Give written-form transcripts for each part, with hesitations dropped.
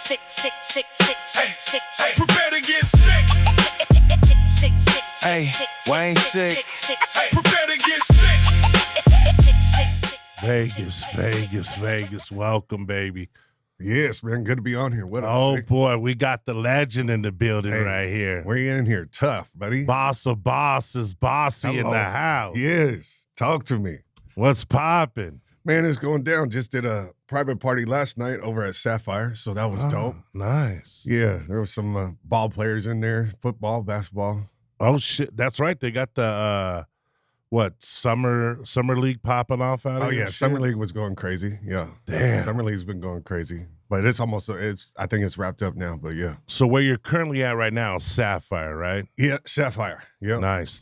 Hey, prepare to get sick. Hey, Wayne Sick. Hey, prepare to get sick. Vegas. Welcome, baby. Yes, man. Good to be on here. What up, Oh, Sick? boy. We got the legend in the building right here. We're in here tough, buddy. Boss of bosses, Bossie in Hello. the house. Yes. Talk to me. What's popping? Man, it's going down. Just did a private party last night over at Sapphire, so that was dope. Nice. Yeah, there was some ball players in there, football, basketball. Oh, shit. That's right. They got the, summer league popping off out of Oh, here? yeah, Summer League was going crazy. Yeah. Damn. Summer League's been going crazy. But it's almost, I think it's wrapped up now, but yeah. So where you're currently at right now is Sapphire, right? Yeah, Sapphire. Yeah. Nice.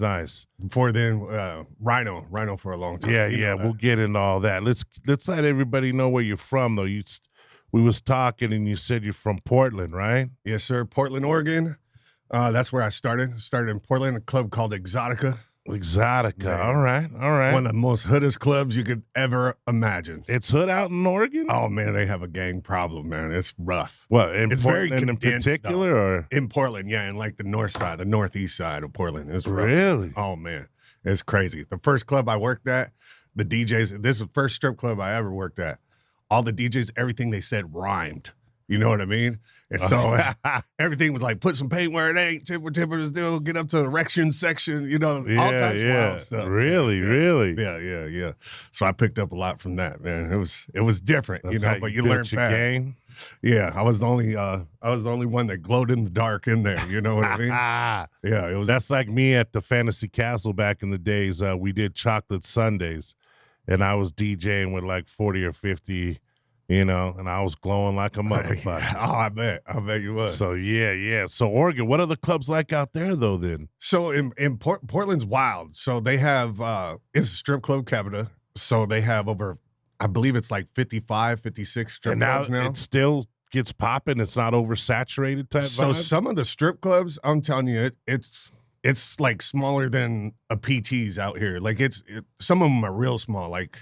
Before then, Rhino for a long time. Yeah, You know that. we'll get into all that. Let's let everybody know where you're from, though. We was talking, and you said you're from Portland, right? Yes, sir. Portland, Oregon. That's where I started. Started in Portland, a club called Exotica. Exotica. Man. All right. One of the most hoodest clubs you could ever imagine. It's hood out in Oregon? Oh, man, they have a gang problem, man. It's rough. What, in It's very Portland in condensed, particular? Or In Portland, yeah, in like the north side, the northeast side of Portland. It's rough. Really? Oh, man. It's crazy. The first club I worked at, the DJs, this is the first strip club I ever worked at. All the DJs, everything they said rhymed. You know what I mean? And so everything was like, put some paint where it ain't, tipper still, get up to the erection section, you know, all types of wild stuff. Really? Yeah. So I picked up a lot from that, man. It was different, That's you know, how but you built learn your fast. game? Yeah, I was the only one that glowed in the dark in there. You know what I mean? Yeah, it was. That's like me at the Fantasy Castle back in the days. We did chocolate Sundays, and I was DJing with like 40 or 50, you know, and I was glowing like a motherfucker. Oh, I bet you was. So yeah. So Oregon, what are the clubs like out there though? Then So in Portland's wild. So they have it's a strip club capital. So they have over, I believe it's like 55, 56 strip and clubs now. it still gets popping. It's not oversaturated type. So vibe? some of the strip clubs, I'm telling you, it's like smaller than a PT's out here. Like some of them are real small. Like,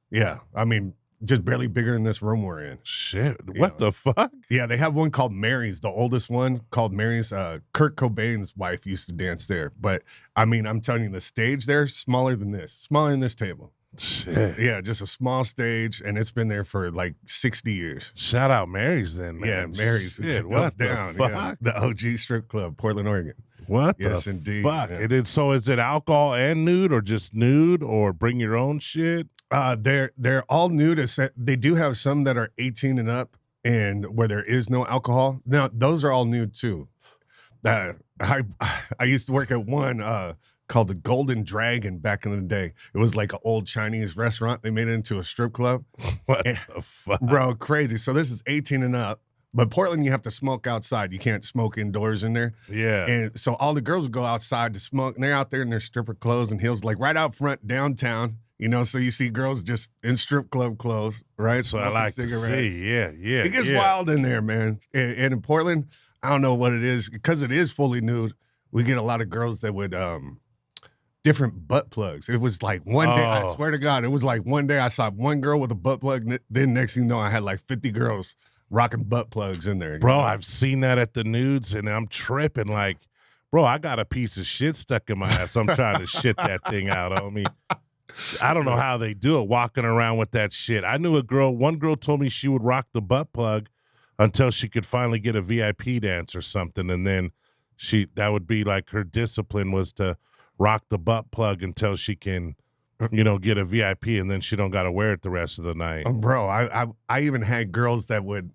yeah, I mean, just barely bigger than this room we're in. Shit, what the fuck? Yeah, they have one called Mary's, the oldest one called Mary's. Kurt Cobain's wife used to dance there. But, I mean, I'm telling you, the stage there is smaller than this table. Shit. Yeah, just a small stage, and it's been there for like 60 years. Shout out Mary's then, man. Yeah, Mary's. Shit, It what goes the down. fuck? Yeah, the OG strip club, Portland, Oregon. What Yes, the indeed, fuck? man. So is it alcohol and nude, or just nude, or bring your own shit? They're all nude. They do have some that are 18 and up, and where there is no alcohol. Now those are all nude too. I used to work at one called the Golden Dragon back in the day. It was like an old Chinese restaurant. They made it into a strip club. What the fuck? Bro, crazy. So this is 18 and up. But Portland, you have to smoke outside. You can't smoke indoors in there. Yeah. And so all the girls would go outside to smoke, and they're out there in their stripper clothes and heels, like right out front downtown. You know, so you see girls just in strip club clothes, right? So I Smoking like to cigarettes. see. Yeah. It gets wild in there, man. And in Portland, I don't know what it is. Because it is fully nude, we get a lot of girls that would different butt plugs. It was like one day, I Oh. swear to God, it was like one day I saw one girl with a butt plug. Then next thing you know, I had like 50 girls rocking butt plugs in there. Bro, I've seen that at the nudes, and I'm tripping like, bro, I got a piece of shit stuck in my ass. I'm trying to shit that thing out on me. I don't know how they do it, walking around with that shit. I knew one girl told me she would rock the butt plug until she could finally get a VIP dance or something, and then that would be like her discipline was to rock the butt plug until she can, you know, get a VIP, and then she don't got to wear it the rest of the night. Bro, I even had girls that would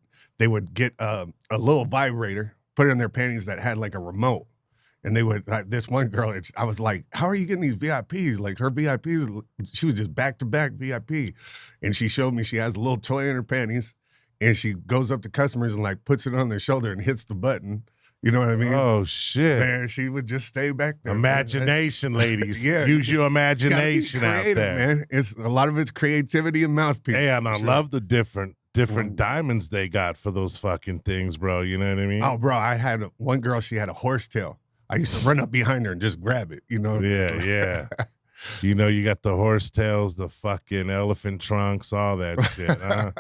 get a little vibrator, put it in their panties that had like a remote. And they would, like, this one girl, I was like, how are you getting these VIPs? Like her VIPs, she was just back-to-back VIP. And she showed me she has a little toy in her panties, and she goes up to customers and like puts it on their shoulder and hits the button. You know what I mean? Oh, shit. Man, she would just stay back there. Imagination, ladies. Yeah. Use your You gotta be imagination out creative, there. man. It's a lot of it's creativity and mouthpiece. Hey, and I Sure. love the different diamonds they got for those fucking things, bro. You know what I mean? Oh, bro, I had one girl, she had a horsetail. I used to run up behind her and just grab it, you know? Yeah. You know, you got the horse tails, the fucking elephant trunks, all that shit, huh?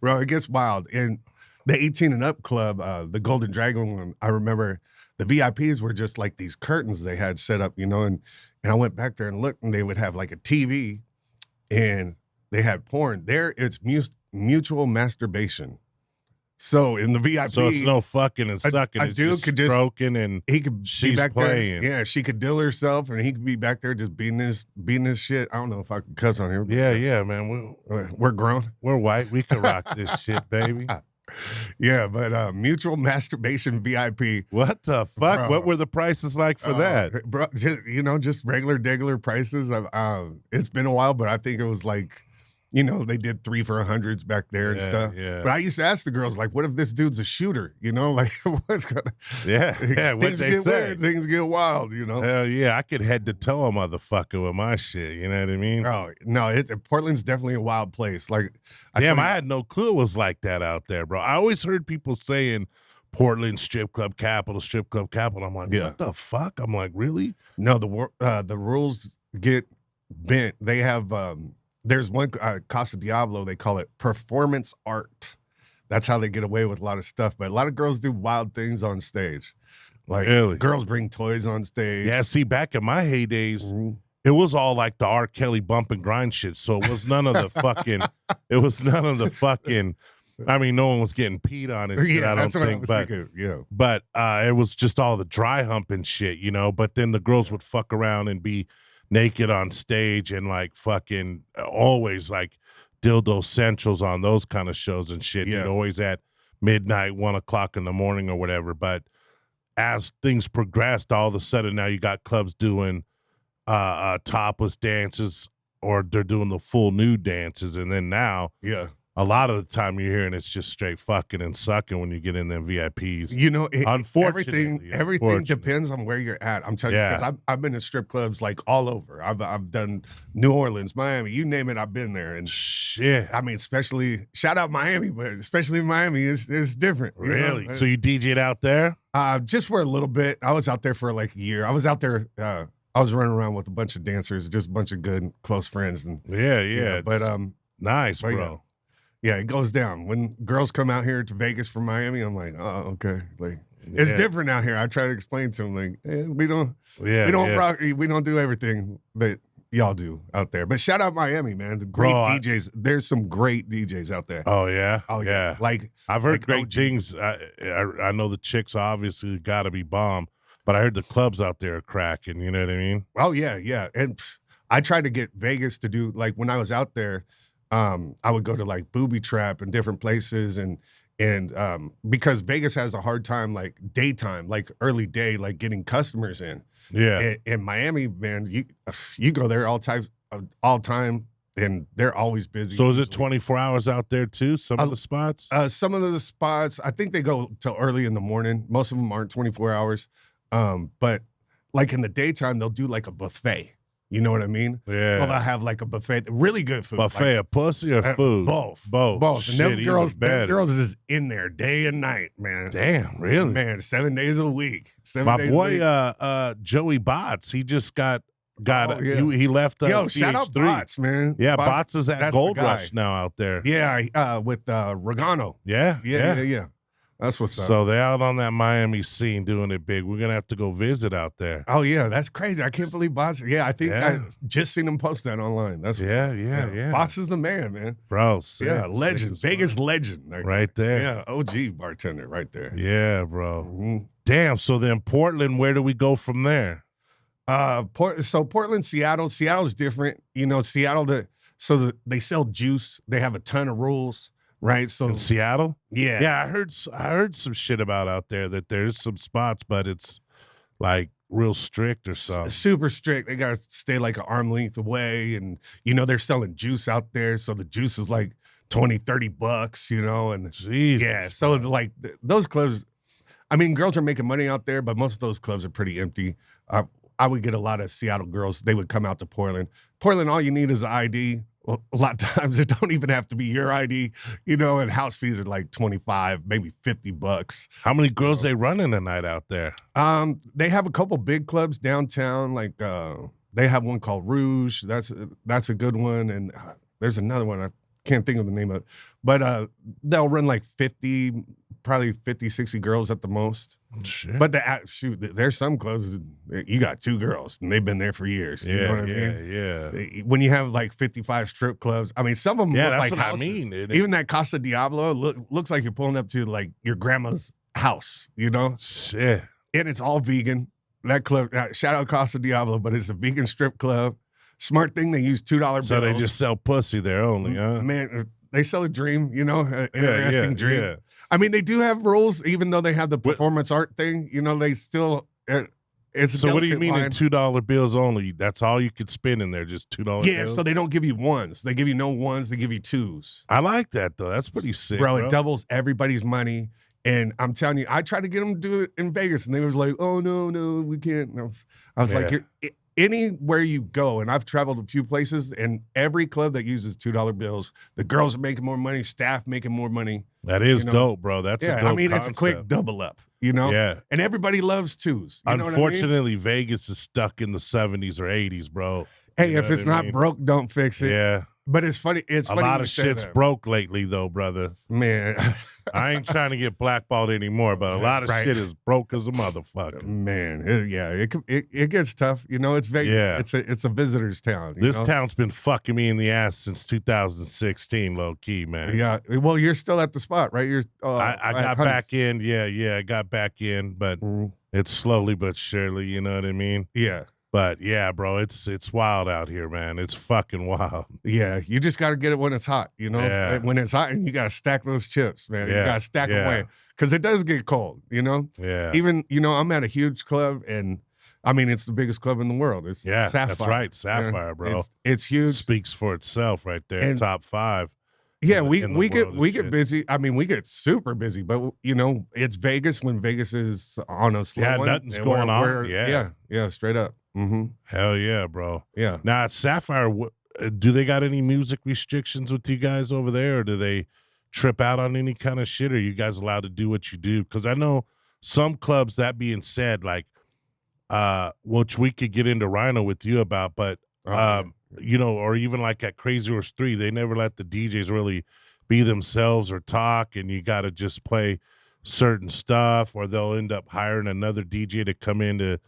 Bro, it gets wild. And the 18 and up club, the Golden Dragon one, I remember the VIPs were just like these curtains they had set up, you know, and I went back there and looked, and they would have like a TV, and they had porn. There, it's mutual masturbation. So in the VIP, so it's no fucking and sucking. A it's dude just could just stroking and he could she's be back playing. there. Yeah, she could dill herself, and he could be back there just beating this shit. I don't know if I could cuss on here. But Yeah, man. we're grown. We're white. We can rock this shit, baby. Yeah, but mutual masturbation VIP. What the fuck? Bro. What were the prices like for that? Bro, just regular prices. It's been a while, but I think it was like, you know, they did 3 for $100s back there and stuff. Yeah. But I used to ask the girls, like, what if this dude's a shooter? You know, like, what's gonna? Yeah. What Things they get say? weird, things get wild. You know. Hell yeah, I could head to toe a motherfucker with my shit. You know what I mean? Oh no, Portland's definitely a wild place. Like, I had no clue it was like that out there, bro. I always heard people saying Portland strip club capital. I'm like, what the fuck? I'm like, really? No, the rules get bent. They have there's one Casa Diablo. They call it performance art. That's how they get away with a lot of stuff. But a lot of girls do wild things on stage. Like, really? Girls bring toys on stage. Yeah, see, back in my heydays, it was all like the R. Kelly bump and grind shit. So it was none of the fucking, I mean, no one was getting peed on and shit, I don't think. But it was just all the dry humping shit, you know? But then the girls would fuck around and be naked on stage and like fucking always like dildo centrals on those kind of shows and shit. You'd always at midnight, 1 o'clock in the morning or whatever. But as things progressed, all of a sudden now you got clubs doing topless dances, or they're doing the full nude dances. And then now, a lot of the time you're hearing it's just straight fucking and sucking when you get in them VIPs. You know, unfortunately, everything depends on where you're at. I'm telling you, because I've been to strip clubs like all over. I've done New Orleans, Miami, you name it, I've been there. And shit, I mean, especially shout out Miami, but especially Miami is different. Really? So you DJ'd out there? Just for a little bit. I was out there for like a year. I was out there. I was running around with a bunch of dancers, just a bunch of good close friends. And but nice, bro. Yeah, it goes down. When girls come out here to Vegas from Miami, I'm like, oh, okay. Like, it's different out here. I try to explain to them, like, we don't rock, we don't do everything that y'all do out there. But shout out Miami, man. The great DJs. There's some great DJs out there. Oh, yeah? Oh, yeah. Like, I've heard great things. I know the chicks obviously got to be bomb, but I heard the clubs out there are cracking. You know what I mean? Oh, yeah. And I tried to get Vegas to do, like, when I was out there, I would go to like Booby Trap and different places, and because Vegas has a hard time like daytime, like early day, like getting customers in. Yeah. In Miami, man, you go there all time, and they're always busy. So is it 24 hours out there too? Some of the spots? Some of the spots, I think they go till early in the morning. Most of them aren't 24 hours. But like in the daytime, they'll do like a buffet. You know what I mean? Yeah. Well, they'll have like a buffet, really good food. Buffet of pussy or food? Both. Shit, And them girls is in there day and night, man. Damn, really? Man, 7 days a week. My boy, Joey Bots, he just got he left Yo, CH3. shout out Bots, man. Yeah, Bots is at Gold Rush now out there. Yeah, with Regano. Yeah. That's what's up. So they're out on that Miami scene doing it big. We're going to have to go visit out there. Oh, yeah. That's crazy. I can't believe Bots. Yeah, I think I just seen him post that online. That's yeah. Bots is the man, man. Bro, sick, legend. Vegas legend. Right there. Yeah, OG bartender right there. Yeah, bro. Damn, so then Portland, where do we go from there? So Portland, Seattle. Seattle's different. You know, Seattle, they sell juice. They have a ton of rules. Right, so in Seattle, yeah. I heard some shit about out there that there's some spots, but it's like real strict or something. Super strict. They gotta stay like an arm length away, and you know they're selling juice out there, so the juice is like $20-$30, you know, and Jesus, so like those clubs. I mean, girls are making money out there, but most of those clubs are pretty empty. I would get a lot of Seattle girls. They would come out to Portland. Portland, all you need is an ID. Well, a lot of times it don't even have to be your ID, you know, and house fees are like $25, maybe $50. How many girls they running a night out there? They have a couple big clubs downtown, like they have one called Rouge. That's a good one, and there's another one. can't think of the name of it, but they'll run like 50, probably 50, 60 girls at the most. Shit. But shoot, there's some clubs that you got 2 girls and they've been there for years. You know what I mean? Yeah. When you have like 55 strip clubs, I mean, some of them look That's like what houses. I mean. Even that Casa Diablo looks like you're pulling up to like your grandma's house, you know? Shit. And it's all vegan. That club, shout out Casa Diablo, but it's a vegan strip club. Smart thing, they use $2 bills. So they just sell pussy there only, huh? Man, they sell a dream, you know, interesting dream. Yeah. I mean, they do have rules, even though they have the performance art thing. You know, they still. It's a so what do you mean line. in $2 bills only? That's all you could spend in there, just $2 Yeah, bills? so they don't give you ones. They give you no ones. They give you 2s. I like that though. That's pretty sick, Bro, it doubles everybody's money. And I'm telling you, I tried to get them to do it in Vegas, and they was like, "Oh no, we can't." And I was like, anywhere you go, and I've traveled a few places, and every club that uses $2 bills, the girls are making more money, staff making more money. That is dope, bro. That's a dope concept. It's a quick double up, you know? Yeah. And everybody loves 2s. You know Unfortunately, what I mean? Vegas is stuck in the 70s or 80s, bro. Hey, You know if it's what I not mean? broke, don't fix it. Yeah. But it's funny. It's A funny lot you of say shit's that. broke lately, though, brother. Man. I ain't trying to get blackballed anymore, but a lot of shit is broke as a motherfucker. Man, it gets tough. You know, it's Vegas. Yeah. It's a visitor's town. This town's been fucking me in the ass since 2016, low key, man. Yeah. Well, you're still at the spot, right? You're. I got back in. Yeah, I got back in, but it's slowly but surely. You know what I mean? Yeah. But yeah, bro, it's wild out here, man. It's fucking wild. Yeah, you just got to get it when it's hot, you know? Yeah. When it's hot, and you got to stack those chips, man. You Yeah, got to stack them away. Because it does get cold, you know? Yeah. Even, you know, I'm at a huge club, and I mean, it's the biggest club in the world. It's Sapphire. That's right. Sapphire, bro. It's huge. Speaks for itself right there. And- top 5. Yeah, in we world get shit. busy. I mean, we get super busy, but you know, it's Vegas when Vegas is on a slow one. Nothing's and going on. Yeah, straight up. Mm-hmm. Hell yeah, bro. Yeah. Now at Sapphire, do they got any music restrictions with you guys over there, or do they trip out on any kind of shit? Or are you guys allowed to do what you do? Because I know some clubs. That being said, like, which we could get into Rhino with you about, but you know, or even like at Crazy Horse 3, they never let the DJs really be themselves or talk, and you got to just play certain stuff, or they'll end up hiring another DJ to come in to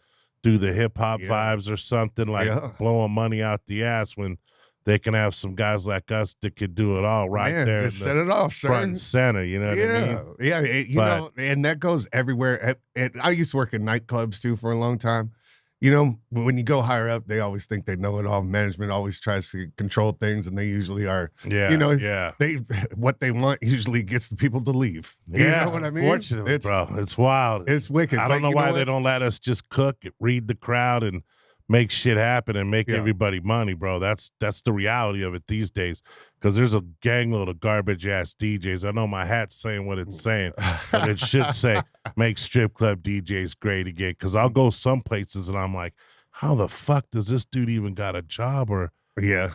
do the hip hop vibes or something, like blowing money out the ass when they can have some guys like us that could do it all there. Just set it off, front and center. You know what I mean? Yeah. You know, and that goes everywhere. And I used to work in nightclubs too for a long time. You know, when you go higher up, they always think they know it all. Management always tries to control things, and they usually are. Yeah, you know, they what they want usually gets the people to leave. You know what I mean? Unfortunately, bro, it's wild. It's wicked. I don't know why they don't let us just cook, read the crowd, and make shit happen and make everybody money, bro. That's the reality of it these days. Because there's a gangload of garbage ass DJs. I know my hat's saying what it's saying, but it should say make strip club DJs great again. Because I'll go some places and I'm like, how the fuck does this dude even got a job? Or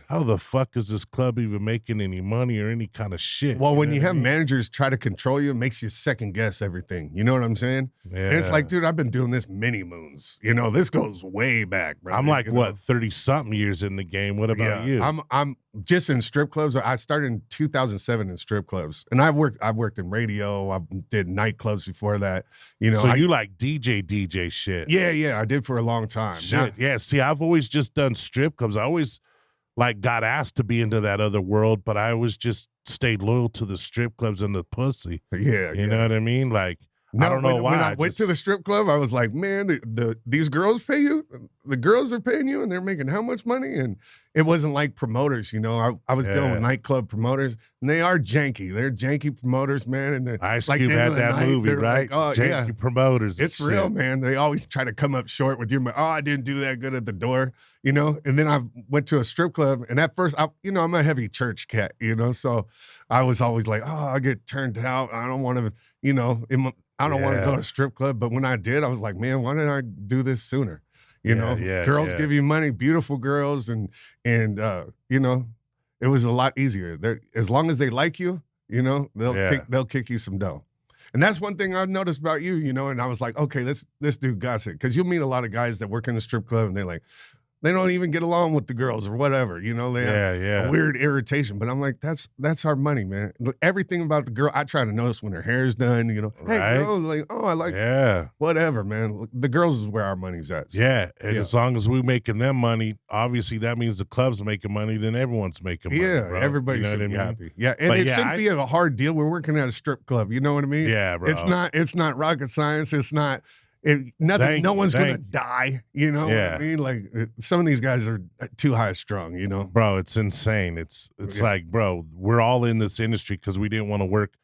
how the fuck is this club even making any money or any kind of shit? Well, when you have managers try to control you, it makes you second guess everything. You know what I'm saying? Yeah. And it's like, dude, I've been doing this many moons. You know, this goes way back, bro. I'm like, 30-something years in the game. What about you? I'm just in strip clubs. I started in 2007 in strip clubs, and I've worked in radio. I did nightclubs before that. You know, so you like DJ shit? Yeah, I did for a long time. Shit, yeah. See, I've always just done strip clubs. I always like got asked to be into that other world, but I always just stayed loyal to the strip clubs and the pussy. Yeah, you know what I mean? Like, I don't know why. When I went to the strip club, I was like, man, these girls pay you? The girls are paying you, and they're making how much money? And it wasn't like promoters, you know. I was dealing with nightclub promoters, and they are janky. They're janky promoters, man. And Ice Cube had that movie, right? Like, janky promoters. It's real, man. They always try to come up short with your, I didn't do that good at the door, you know. And then I went to a strip club, and at first, I'm a heavy church cat, you know. So I was always like, I get turned out. I don't want to, you know, I don't want to go to a strip club. But when I did, I was like, man, why didn't I do this sooner? You know, girls give you money, beautiful girls, and you know, it was a lot easier. As long as they like you, you know, they'll kick you some dough. And that's one thing I've noticed about you, you know. And I was like, okay, this dude got it, because you'll meet a lot of guys that work in the strip club, and they're like, They don't even get along with the girls or whatever. You know, they have a weird irritation. But I'm like, that's our money, man. Look, everything about the girl, I try to notice when her hair's done. You know, hey, girl, like, oh, I like, whatever, man. Look, the girls is where our money's at. So. Yeah, and as long as we're making them money, obviously that means the club's making money. Then everyone's making money. Yeah, bro. everybody should be happy. Yeah, and it shouldn't be a hard deal. We're working at a strip club. You know what I mean? Yeah, bro. It's not rocket science. It's not. No one's gonna die, you know what I mean? Like some of these guys are too high strung, you know? Bro, it's insane. It's like, bro, we're all in this industry because we didn't want to work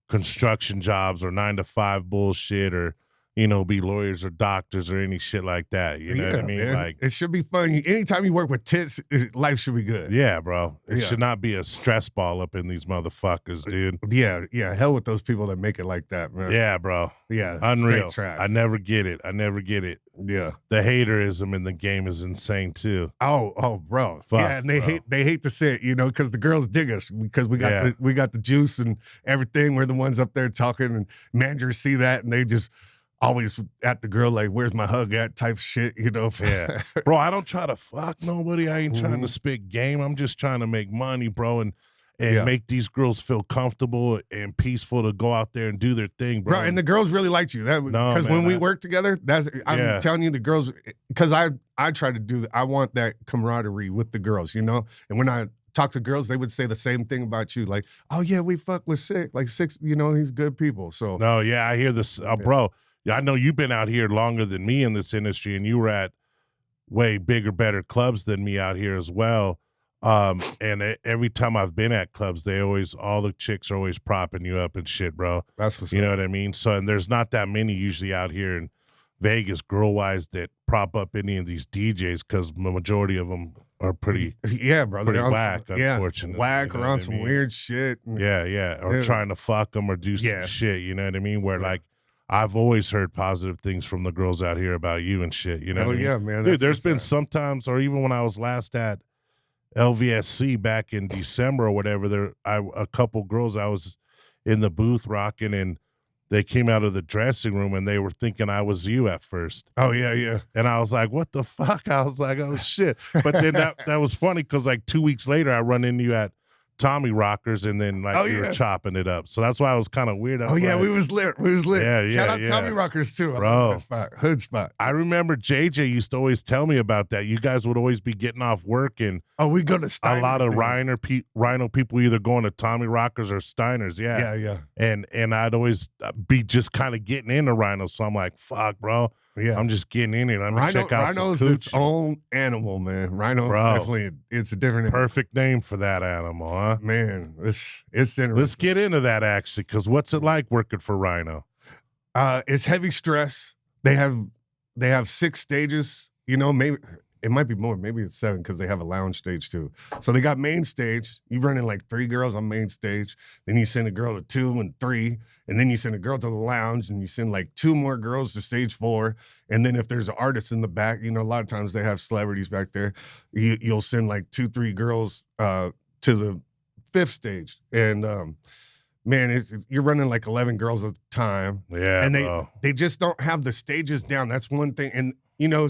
construction jobs or 9-to-5 bullshit or, you know, be lawyers or doctors or any shit like that. You know what I mean? Man. Like, it should be fun. Anytime you work with tits, life should be good. Yeah, bro. It should not be a stress ball up in these motherfuckers, dude. Yeah. Hell with those people that make it like that, man. Yeah, bro. Yeah. Unreal. I never get it. Yeah. The haterism in the game is insane too. Oh, bro. Fuck, yeah, and they hate to say it, you know, because the girls dig us because we got the juice and everything. We're the ones up there talking, and managers see that and they just always at the girl like, where's my hug at type shit, you know? Yeah. Bro, I don't try to fuck nobody. I ain't trying to spit game. I'm just trying to make money, bro, and make these girls feel comfortable and peaceful to go out there and do their thing, bro. And the girls really liked you. Because when we work together, I'm telling you, the girls, because I try to do, I want that camaraderie with the girls, you know? And when I talk to girls, they would say the same thing about you. Like, oh yeah, we fuck with Sikk. Like Sikk, you know, he's good people. So. No, yeah, I hear this, bro. Yeah, I know you've been out here longer than me in this industry, and you were at way bigger, better clubs than me out here as well. And every time I've been at clubs, all the chicks are always propping you up and shit, bro. That's what's you know what I mean? So, and there's not that many usually out here in Vegas, girl-wise, that prop up any of these DJs because the majority of them are pretty bro. Pretty whack, unfortunately. Whack or on some weird shit. Yeah. Or trying to fuck them or do some shit, you know what I mean? Where like, I've always heard positive things from the girls out here about you and shit. You know what I mean? Yeah, man. Dude, there's been sometimes, or even when I was last at LVSC back in December or whatever, a couple girls I was in the booth rocking, and they came out of the dressing room and they were thinking I was you at first. Oh, yeah. And I was like, what the fuck? I was like, oh, shit. But then that was funny because like 2 weeks later, I run into you at Tommy Rockers, and then like you were chopping it up. So that's why it was kind of weird. We was lit. Yeah. Shout out Tommy Rockers too. Bro. Hood spot. I remember JJ used to always tell me about that. You guys would always be getting off work, and we go to Steiner's. A lot of Rhino people either going to Tommy Rockers or Steiner's. Yeah. And I'd always be just kind of getting into Rhino. So I'm like, fuck, bro. Yeah, I'm just getting in it. I'm gonna check out Rhino's some its own animal, man. Rhino, definitely, it's a different perfect name for that animal, huh? Man, it's interesting. Let's get into that actually, because what's it like working for Rhino? It's heavy stress. They have 6 stages. You know, maybe it might be more. Maybe it's 7 because they have a lounge stage too. So they got main stage. You run in like 3 girls on main stage. Then you send a girl to 2 and 3. And then you send a girl to the lounge, and you send like 2 more girls to stage 4. And then if there's an artist in the back, you know, a lot of times they have celebrities back there. You'll send like 2-3 girls to the 5th stage. And man, you're running like 11 girls at a time. Yeah, and they just don't have the stages down. That's one thing. And you know,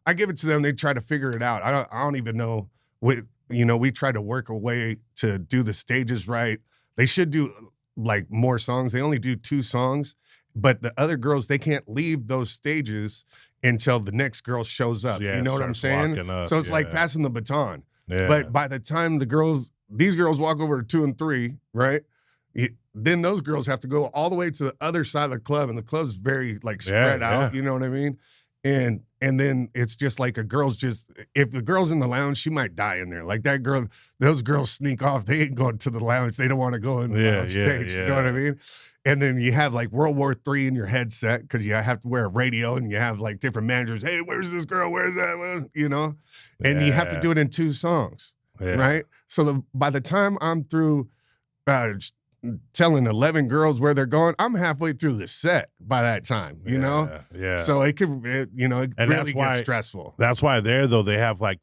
I give it to them. They try to figure it out. I don't even know. We try to work a way to do the stages right. They should do like more songs. They only do 2 songs, but the other girls, they can't leave those stages until the next girl shows up. Yeah, you know what I'm saying? So it's like passing the baton. Yeah. But by the time these girls walk over to 2 and 3, right? Then those girls have to go all the way to the other side of the club, and the club's very like spread out. You know what I mean? And then it's just like if the girl's in the lounge, she might die in there. Like that girl, those girls sneak off. They ain't going to the lounge. They don't want to go in the stage. You know what I mean? And then you have like World War III in your headset because you have to wear a radio, and you have like different managers. Hey, where's this girl? Where's that one? You know? And you have to do it in 2 songs, right? So by the time I'm through telling 11 girls where they're going, I'm halfway through the set by that time, you know? Yeah. So it really gets stressful. That's why they have like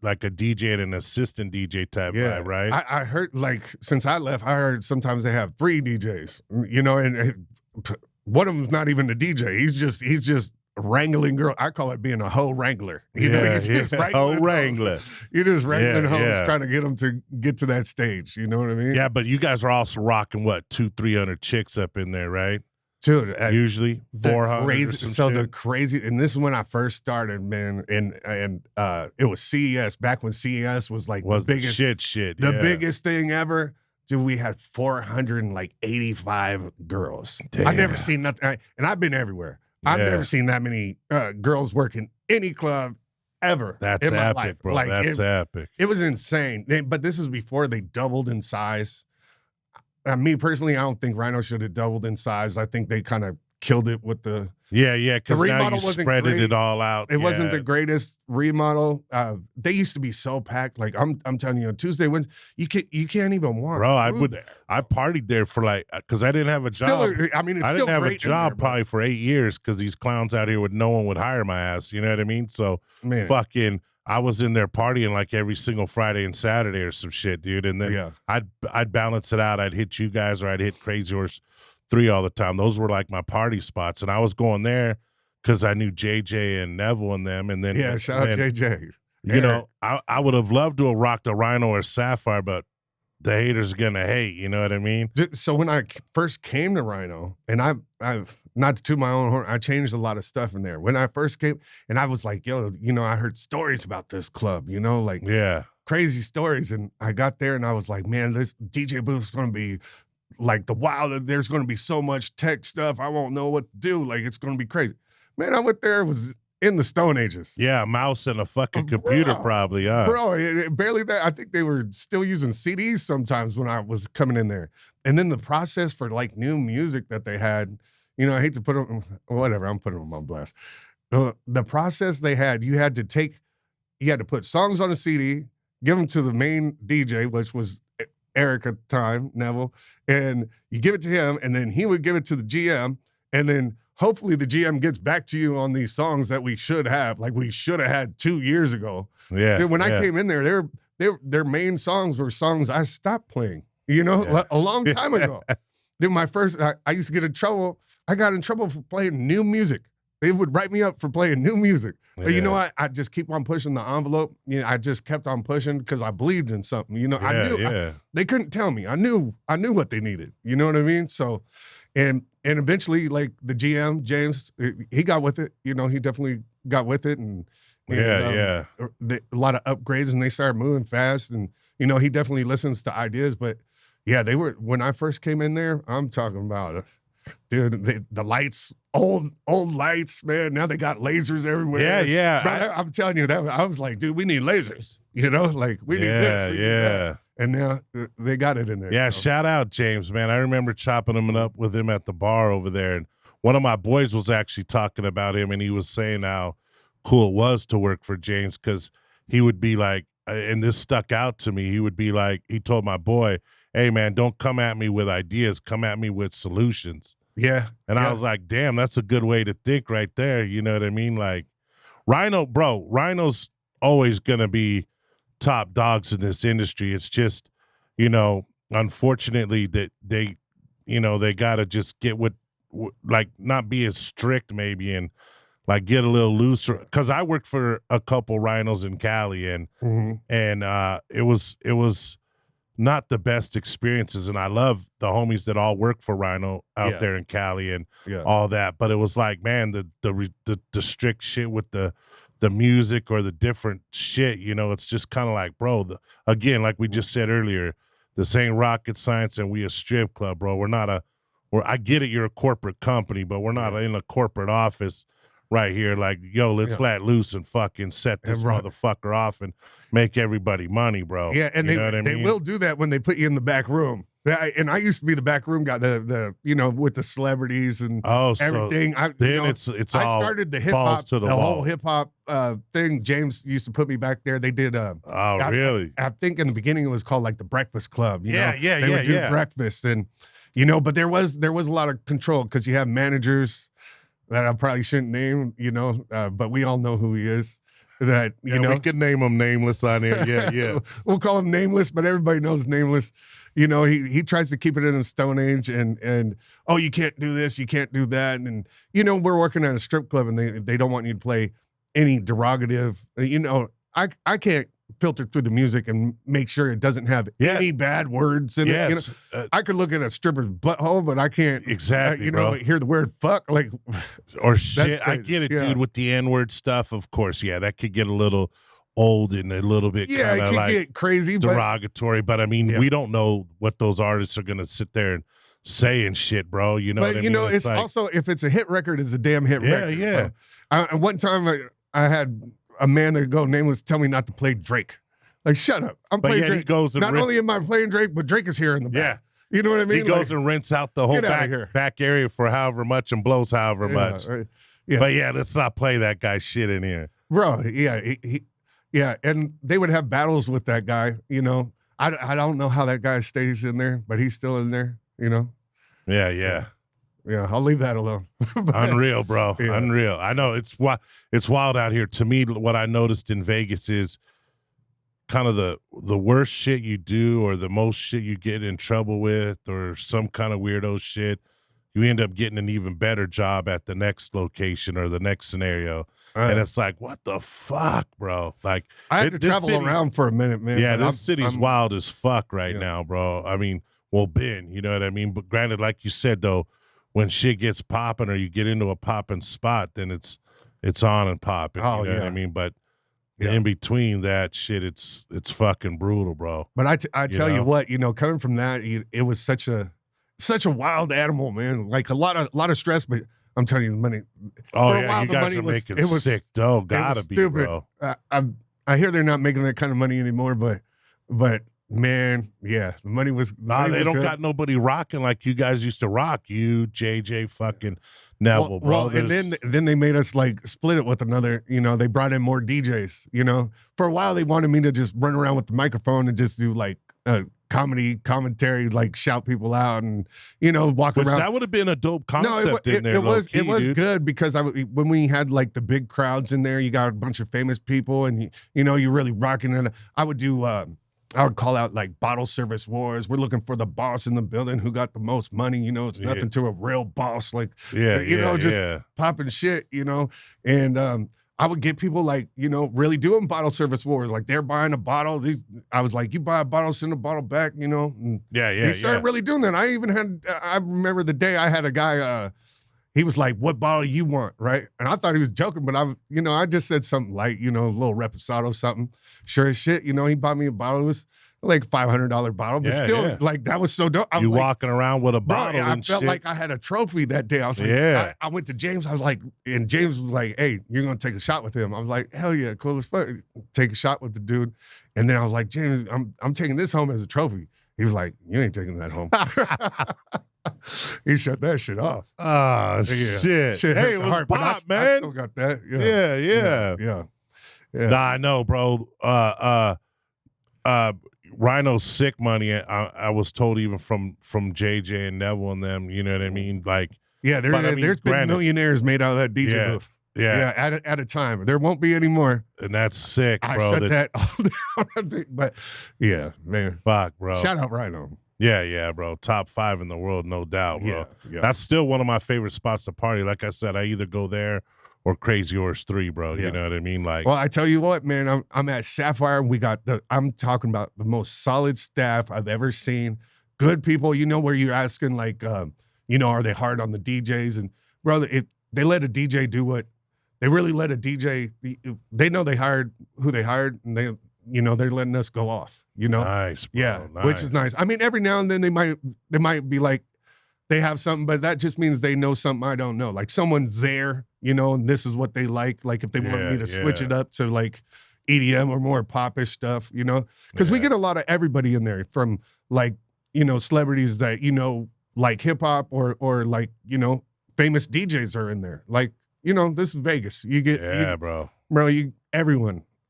like a DJ and an assistant DJ type vibe, right? I heard like, since I left, I heard sometimes they have 3 DJs, you know, and one of them's not even the DJ. He's just wrangling girl. I call it being a hoe wrangler. You know, Yeah, you're just yeah. wrangling Hoe wrangler. hoes. You're just wrangling Yeah, hoes, yeah. trying to get them to get to that stage. You know what I mean? Yeah, but you guys are also rocking what 200-300 chicks up in there, right? Dude, Usually 400 crazy. or some So shit. the crazy, and this is when I first started, man. And it was CES back when CES was like was the biggest, shit. the yeah. biggest thing ever. Dude, we had 485 girls. I've Damn. never seen nothing, and I've been everywhere. I've Yeah. never seen that many girls working any club ever. That's in my epic, life. bro. Like, That's epic. it was insane. But this was before they doubled in size. Me personally, I don't think Rhino should have doubled in size. I think they kind of killed it with the Yeah, because now remodel you wasn't spreaded great. it all out. It wasn't Yeah. the greatest remodel. They used to be so packed. Like I'm telling you, on Tuesday, Wednesday, you can't even walk. Bro, through there. I partied there for like, because I didn't have a job. Still, I mean, it's I still didn't have a great in job there, probably for 8 years because these clowns out here with no one would hire my ass. You know what I mean? So man. fucking, I was in there partying like every single Friday and Saturday or some shit, dude. And then Yeah. I'd balance it out. I'd hit you guys or I'd hit Crazy Horse 3 all the time. Those were like my party spots, and I was going there because I knew JJ and Neville and them. And then Yeah, shout out JJ. You know, I would have loved to have rocked a Rhino or Sapphire, but the haters are gonna hate. You know what I mean? So when I first came to Rhino, and I've not to toot my own horn, I changed a lot of stuff in there. When I first came, and I was like, yo, you know, I heard stories about this club, you know, like Yeah. crazy stories. And I got there and I was like, man, this DJ booth is going to be like the wild. There's going to be so much tech stuff. I won't know what to do. Like, it's going to be crazy. Man, I went there, it was in the Stone Ages. Yeah, a mouse and a fucking computer, Bro. probably. Huh? Bro, barely that. I think they were still using CDs sometimes when I was coming in there. And then the process for like new music that they had, you know, I hate to put them, whatever, I'm putting them on blast. The process they had, you had to put songs on a CD, give them to the main DJ, which was Eric at the time, Neville, and you give it to him, and then he would give it to the GM, and then hopefully the GM gets back to you on these songs that we should have, like we should have had 2 years ago. Yeah. Dude, when yeah. I came in there, their main songs were songs I stopped playing, you know, Yeah. a long time ago. Dude, I used to get in trouble. I got in trouble for playing new music. They would write me up for playing new music. But you know what? I just keep on pushing the envelope. You know, I just kept on pushing because I believed in something. You know, I knew they couldn't tell me. I knew what they needed. You know what I mean? So, and eventually, like the GM James, he got with it. You know, he definitely got with it, and a lot of upgrades, and they started moving fast. And you know, he definitely listens to ideas. But yeah, they were when I first came in there. I'm talking about. Dude, the lights, old lights, man. Now they got lasers everywhere. Yeah, yeah. Bro, I'm telling you that I was like, dude, we need lasers. You know, like we need this. We need that. And now they got it in there. Yeah, so. shout out James, man. I remember chopping him up with him at the bar over there, and one of my boys was actually talking about him, and he was saying how cool it was to work for James because he would be like, and this stuck out to me. He would be like, he told my boy, "Hey, man, don't come at me with ideas. Come at me with solutions." Yeah. And I was like, damn, that's a good way to think right there. You know what I mean? Like Rhino's always going to be top dogs in this industry. It's just, you know, unfortunately that they got to just get like not be as strict maybe and like get a little looser. Cause I worked for a couple Rhinos in Cali and it was not the best experiences, and I love the homies that all work for Rhino out there in Cali and all that. But it was like, man, the strict shit with the music or the different shit, you know, it's just kind of like, bro. Again, like we just said earlier, this ain't rocket science, and we a strip club, bro. We're not I get it, you're a corporate company, but we're not in a corporate office right here. Like, yo, let's let loose and fucking set this motherfucker off and make everybody money, bro. Yeah, and you know what I mean? they will do that when they put you in the back room. And I used to be the back room guy, the you know, with the celebrities and everything. It's I all started the hip balls hop, to the wall. whole hip hop thing. James used to put me back there. They did. Really? I think in the beginning it was called like the Breakfast Club. You know? They would do breakfast, and you know, but there was a lot of control because you have managers that I probably shouldn't name, you know, but we all know who he is. that, you know. We could name him Nameless on here. Yeah, yeah. We'll call him Nameless, but everybody knows Nameless. You know, he tries to keep it in a Stone Age and oh, you can't do this, you can't do that. And, you know, we're working at a strip club and they don't want you to play any derogative. You know, I can't filter through the music and make sure it doesn't have any bad words in it. You know, I could look at a stripper's butthole, but I can't exactly, hear the word fuck like or shit. I get it, dude, with the N-word stuff, of course. Yeah, that could get a little old and a little bit it could like get crazy, derogatory. But I mean, we don't know what those artists are gonna sit there and say and shit, bro. You know, but what I you mean? know, it's like, also if it's a hit record, it's a damn hit record. Yeah. One time I had a man that go Nameless tell me not to play Drake. Like, shut up. I'm playing Drake. He goes and not only am I playing Drake, but Drake is here in the back. Yeah. You know what I mean? He goes and rents out the whole back area for however much and blows however much. Right. Yeah. But yeah, let's not play that guy's shit in here. Bro, yeah, and they would have battles with that guy, you know. I don't know how that guy stays in there, but he's still in there, you know. Yeah, I'll leave that alone. Unreal, bro. Yeah. Unreal. I know it's wild out here. To me, what I noticed in Vegas is kind of the worst shit you do or the most shit you get in trouble with or some kind of weirdo shit, you end up getting an even better job at the next location or the next scenario. And it's like, what the fuck, bro? Like, I had to travel around for a minute, man. Yeah, this city's wild as fuck right now, bro. I mean, you know what I mean? But granted, like you said, though, when shit gets popping or you get into a popping spot, then it's on and popping. You know what I mean? But in between that shit, it's fucking brutal, bro. But I tell you what, you know, coming from that, it was such a wild animal, man. Like a lot of stress, but I'm telling you, the money. Oh yeah, you guys are making sick dough. Gotta be, bro. I hear they're not making that kind of money anymore, but man, yeah, the money was. They don't got nobody rocking like you guys used to rock. You, JJ, fucking Neville, bro. Well, and then they made us like split it with another. You know, they brought in more DJs. You know, for a while they wanted me to just run around with the microphone and just do like commentary, like shout people out and walk around. That would have been a dope concept. It was good because when we had like the big crowds in there, you got a bunch of famous people and you're really rocking it. I would call out like bottle service wars. We're looking for the boss in the building who got the most money. It's nothing to a real boss. Like, just popping shit, and I would get people like, really doing bottle service wars. Like they're buying a bottle. I was like, you buy a bottle, send a bottle back, They started really doing that. I remember the day I had a guy, he was like, what bottle you want, right? And I thought he was joking, but I just said something light, a little reposado, something. Sure as shit, he bought me a bottle. It was like $500 bottle, but still, like, that was so dope. I was you walking around with a bottle and shit. I felt like I had a trophy that day. I was like, I went to James. I was like, and James was like, hey, you're going to take a shot with him. I was like, hell yeah, cool as fuck. Take a shot with the dude. And then I was like, James, I'm taking this home as a trophy. He was like, you ain't taking that home. He shut that shit off. Oh, shit. Hey, it was pop, man. I still got that. Yeah. Nah, I know, bro. Rhino's sick money. I was told even from JJ and Neville and them, you know what I mean? Like, there's been millionaires made out of that DJ booth. Yeah, at a time. There won't be any more. And that's sick, bro. I shut that all down. But yeah, man. Fuck, bro. Shout out Rhino. Yeah, bro. Top 5 in the world, no doubt, bro. Yeah. That's still one of my favorite spots to party. Like I said, I either go there or Crazy Horse 3, bro. You know what I mean? Like, well, I tell you what, man, I'm at Sapphire. I'm talking about the most solid staff I've ever seen. Good people, where you're asking, like, are they hard on the DJs? And brother, if they let a DJ do what they really let a DJ, they know they hired who they hired, and they're letting us go off. Nice, bro. Yeah, nice. Which is nice. I mean, every now and then they might be like, they have something, but that just means they know something I don't know. Like someone's there, and this is what they like. Like if they want me to switch it up to like EDM or more popish stuff, because we get a lot of everybody in there from like, celebrities that, like hip hop or like, famous DJs are in there. Like, this is Vegas. You get, bro,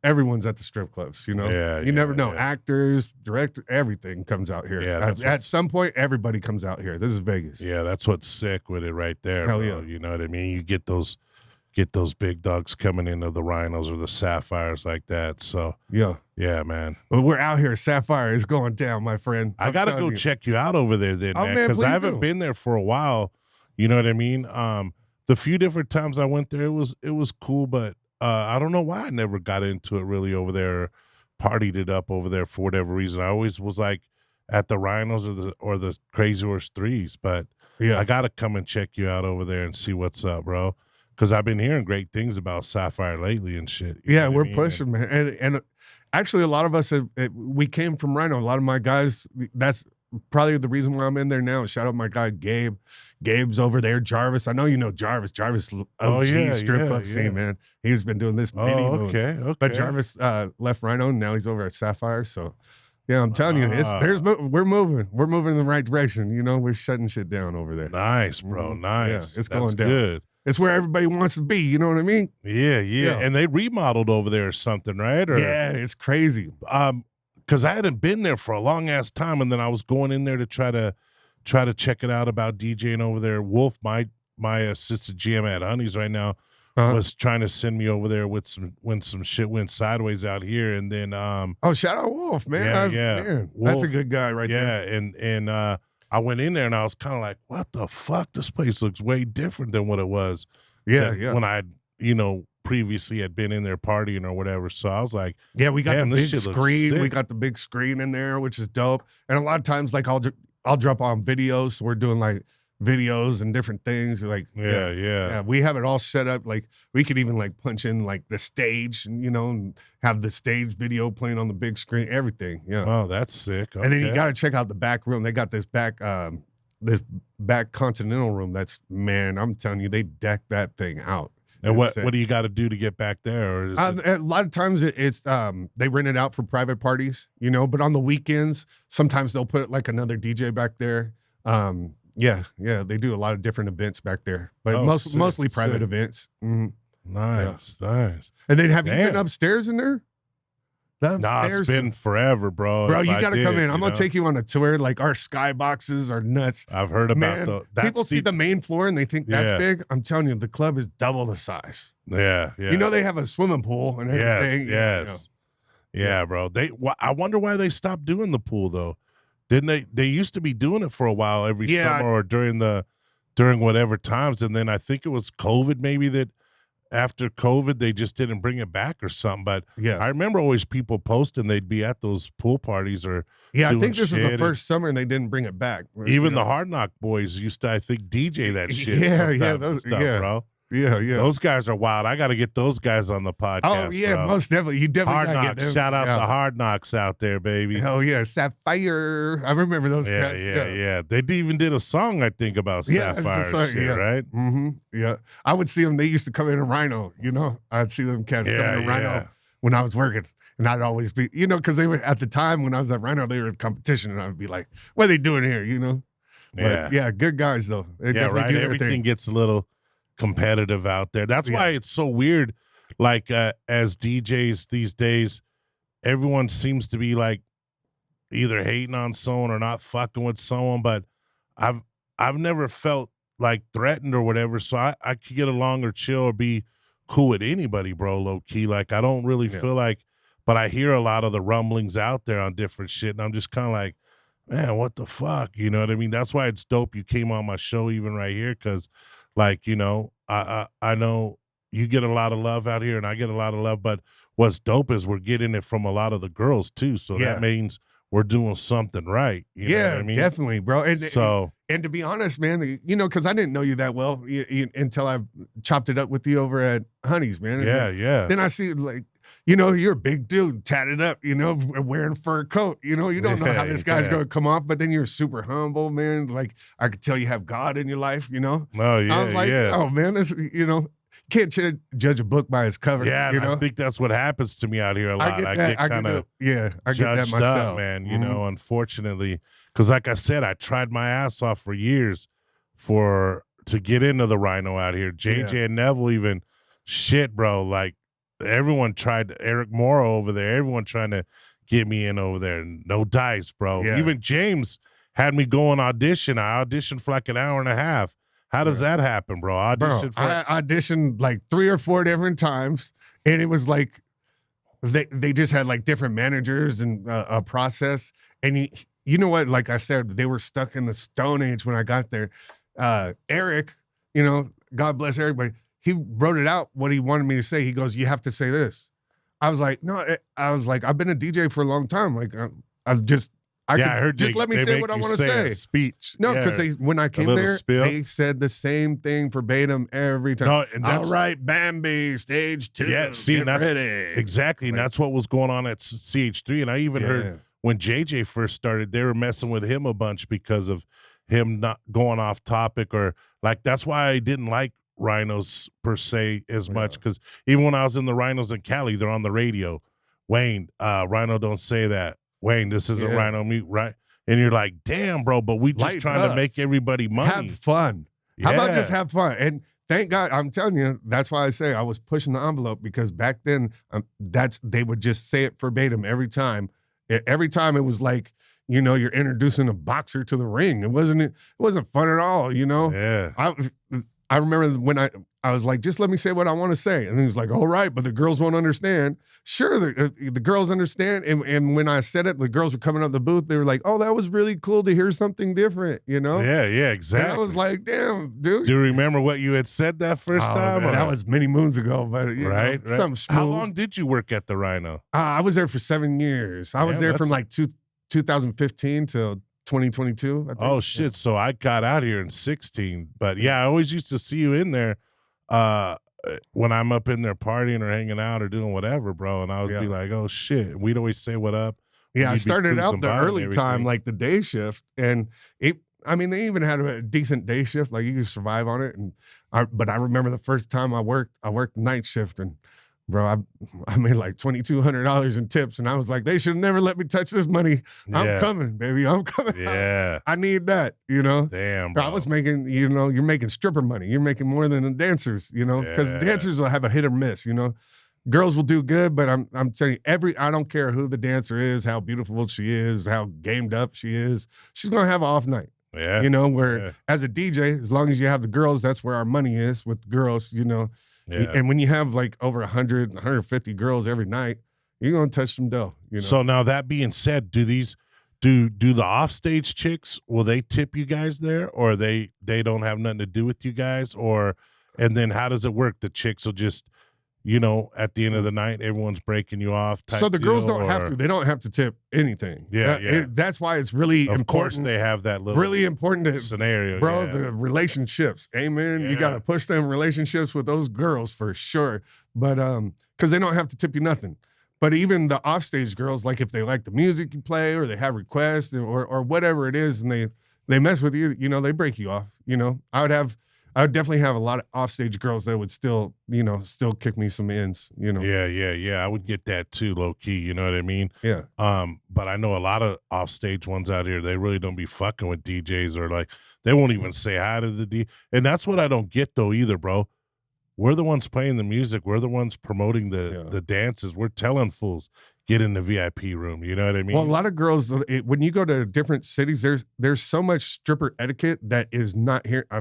everyone's at the strip clubs, you never know. Actors, director, everything comes out here. Yeah, at some point, everybody comes out here. This is Vegas. Yeah, that's what's sick with it right there. Hell bro. yeah. You know what I mean? You get those get those big dogs coming into the Rhinos or the Sapphires like that. So Yeah. yeah, man. Well, we're out here. Sapphire is going down, my friend. I gotta go check you out over there then, Oh, man, man, because I please haven't do. been there for a while. You know what I mean? The few different times I went there, it was cool, but I don't know why I never got into it really over there, or partied it up over there for whatever reason. I always was like at the Rhinos or the Crazy Horse 3s, but Yeah. I gotta come and check you out over there and see what's up, bro. Because I've been hearing great things about Sapphire lately and shit. You Yeah, know what we're I mean? pushing, man. And actually, a lot of us we came from Rhino. A lot of my guys, that's probably the reason why I'm in there now. Shout out my guy Gabe. Gabe's over there. Jarvis, I know you know Jarvis. Jarvis, OG strip club scene, man. He's been doing this many moves. Okay. But Jarvis left Rhino, and now he's over at Sapphire. So, yeah, I'm telling you, we're moving. We're moving in the right direction. You know, we're shutting shit down over there. Nice, bro. Nice. Yeah, it's That's going down. good. It's where everybody wants to be. You know what I mean? Yeah. And they remodeled over there or something, right? Or, yeah, it's crazy. Because I hadn't been there for a long ass time, and then I was going in there to try to check it out about DJing over there. Wolf, my assistant GM at Honey's right now, was trying to send me over there when some shit went sideways out here, and then oh, shout out Wolf, man. Man, Wolf, that's a good guy right there. Yeah, and I went in there and I was kind of like, what the fuck? This place looks way different than what it was. Yeah. When I, previously had been in there partying or whatever. So I was like, yeah, we got damn, the this big shit looks screen. sick. We got the big screen in there, which is dope. And a lot of times, like I'll drop on videos. So we're doing like videos and different things. Like yeah. we have it all set up. Like we could even like punch in like the stage, and and have the stage video playing on the big screen. Everything. Yeah. Oh, that's sick. Okay. And then you got to check out the back room. They got this back Continental room. That's, man, I'm telling you, they decked that thing out. And what do you got to do to get back there? Or is a lot of times it's they rent it out for private parties, but on the weekends, sometimes they'll put like another DJ back there. Yeah, they do a lot of different events back there, but mostly private events. Mm-hmm. Nice. And then have you been upstairs in there? No, it's been forever, bro. Bro, you got to come in. I'm going to take you on a tour. Like, our skyboxes are nuts. I've heard about people see the main floor and they think that's big. I'm telling you, the club is double the size. Yeah. They have a swimming pool and everything. Yes. Yeah, bro. I wonder why they stopped doing the pool, though. Didn't they? They used to be doing it for a while every summer or during whatever times. And then I think it was COVID maybe that after COVID, they just didn't bring it back or something. But I remember always people posting they'd be at those pool parties or I think this is the first summer and they didn't bring it back. Even the Hard Knock boys used to, I think, DJ that shit. Those stuff, bro. Yeah. Those guys are wild. I got to get those guys on the podcast. Oh yeah, bro. Most definitely. You definitely Hard Knocks. Shout out the Hard Knocks out there, baby. Hell yeah, Sapphire. I remember those guys. Yeah. They even did a song, I think, about Sapphire shit, right? Mm-hmm. Yeah. I would see them. They used to come in a Rhino. I'd see them cats come in a Rhino when I was working. And I'd always be, because they were, at the time when I was at Rhino, they were in competition, and I'd be like, what are they doing here, But, good guys, though. They definitely do everything gets a little competitive out there. That's why it's so weird. Like as DJs these days, everyone seems to be like either hating on someone or not fucking with someone. But I've never felt like threatened or whatever, so I could get along or chill or be cool with anybody, bro. Low key, like I don't really feel like. But I hear a lot of the rumblings out there on different shit, and I'm just kind of like, man, what the fuck? You know what I mean? That's why it's dope you came on my show even right here, because, like, I know you get a lot of love out here, and I get a lot of love, but what's dope is we're getting it from a lot of the girls, too, so that means we're doing something right. You know what I mean? Definitely, bro. And to be honest, man, because I didn't know you that well until I chopped it up with you over at Honey's, man. Then I see, like, you're a big dude, tatted up, wearing fur coat. You don't know how this guy's going to come off, but then you're super humble, man. Like, I could tell you have God in your life, Oh, yeah, I was like, oh, man, this, can't judge a book by its cover. Yeah, I think that's what happens to me out here a lot. I get kind of I get that myself, up, man. Unfortunately, because like I said, I tried my ass off for years to get into the Rhino out here. JJ and Neville even shit, bro. Like everyone tried. Eric Morrow over there. Everyone trying to get me in over there. No dice, bro. Even James had me go on audition. I auditioned for like an hour and a half. How does that happen, bro? Audition for I auditioned like 3 or 4 different times, and it was like they just had like different managers and a process. And you know what? Like I said, they were stuck in the Stone Age when I got there. Eric, you know, God bless Eric, but he wrote it out what he wanted me to say. He goes, "You have to say this." I was like, "No," I was like, "I've been a DJ for a long time. Like, I've just." I heard just let me say what I want to say. A speech. No, because when I came there, they said the same thing verbatim every time. No, and all right, Bambi, stage 2. Yeah, see, get that's ready. Exactly, and that's what was going on at CH3. And I even heard when JJ first started, they were messing with him a bunch because of him not going off topic, or like that's why I didn't like Rhinos per se as much, because even when I was in the Rhinos in Cali, they're on the radio. Wayne, Rhino, don't say that. Wayne, this isn't Rhino Mute, right? And you're like, damn, bro, but we just trying to make everybody money. Have fun. Yeah. How about just have fun? And thank God, I'm telling you, that's why I say I was pushing the envelope, because back then, they would just say it verbatim every time. Every time it was like, you know, you're introducing a boxer to the ring. It wasn't fun at all, you know? Yeah. I remember when I was like, just let me say what I want to say. And he was like, all right, but the girls won't understand. Sure, the girls understand. And when I said it, the girls were coming up the booth. They were like, oh, that was really cool to hear something different, you know? Yeah, exactly. And I was like, damn, dude. Do you remember what you had said that first time? Man, that was many moons ago, but right. Something smooth. How long did you work at the Rhino? I was there for 7 years. I was there from like 2015 till 2022. I think. Oh shit! So I got out here in 16, but yeah, I always used to see you in there when I'm up in there partying or hanging out or doing whatever, bro. And I would be like, "Oh shit!" We'd always say, "What up?" Yeah, I started out the early time, like the day shift, and I mean, they even had a decent day shift, like you could survive on it. But I remember the first time I worked night shift, and bro, I made like $2,200 in tips, and I was like, they should never let me touch this money. I'm coming, baby. I'm coming. Yeah. I need that, you know? Damn, bro. I was making, you know, you're making stripper money. You're making more than the dancers, you know? Because dancers will have a hit or miss, you know? Girls will do good, but I'm telling you, I don't care who the dancer is, how beautiful she is, how gamed up she is. She's going to have an off night. Yeah. You know, where as a DJ, as long as you have the girls, that's where our money is with girls, you know? Yeah. And when you have like over 100, 150 girls every night, you're gonna touch some dough. You know. So now that being said, do the offstage chicks, will they tip you guys there, or they don't have nothing to do with you guys, and then how does it work? The chicks will just, you know, at the end of the night, everyone's breaking you off. So the girls don't have to. They don't have to tip anything. Yeah, that's why it's really important. Of course, they have that little really important scenario, bro. The relationships, amen. You got to push them relationships with those girls for sure. But because they don't have to tip you nothing. But even the offstage girls, like if they like the music you play, or they have requests, or whatever it is, and they mess with you, you know, they break you off. You know, I would definitely have a lot of offstage girls that would still kick me some ends, you know. Yeah. I would get that too, low key. You know what I mean? Yeah. But I know a lot of offstage ones out here, they really don't be fucking with DJs, or like they won't even say hi to the DJ. And that's what I don't get though either, bro. We're the ones playing the music. We're the ones promoting the dances. We're telling fools, get in the VIP room. You know what I mean? Well, a lot of girls, when you go to different cities, there's so much stripper etiquette that is not here. I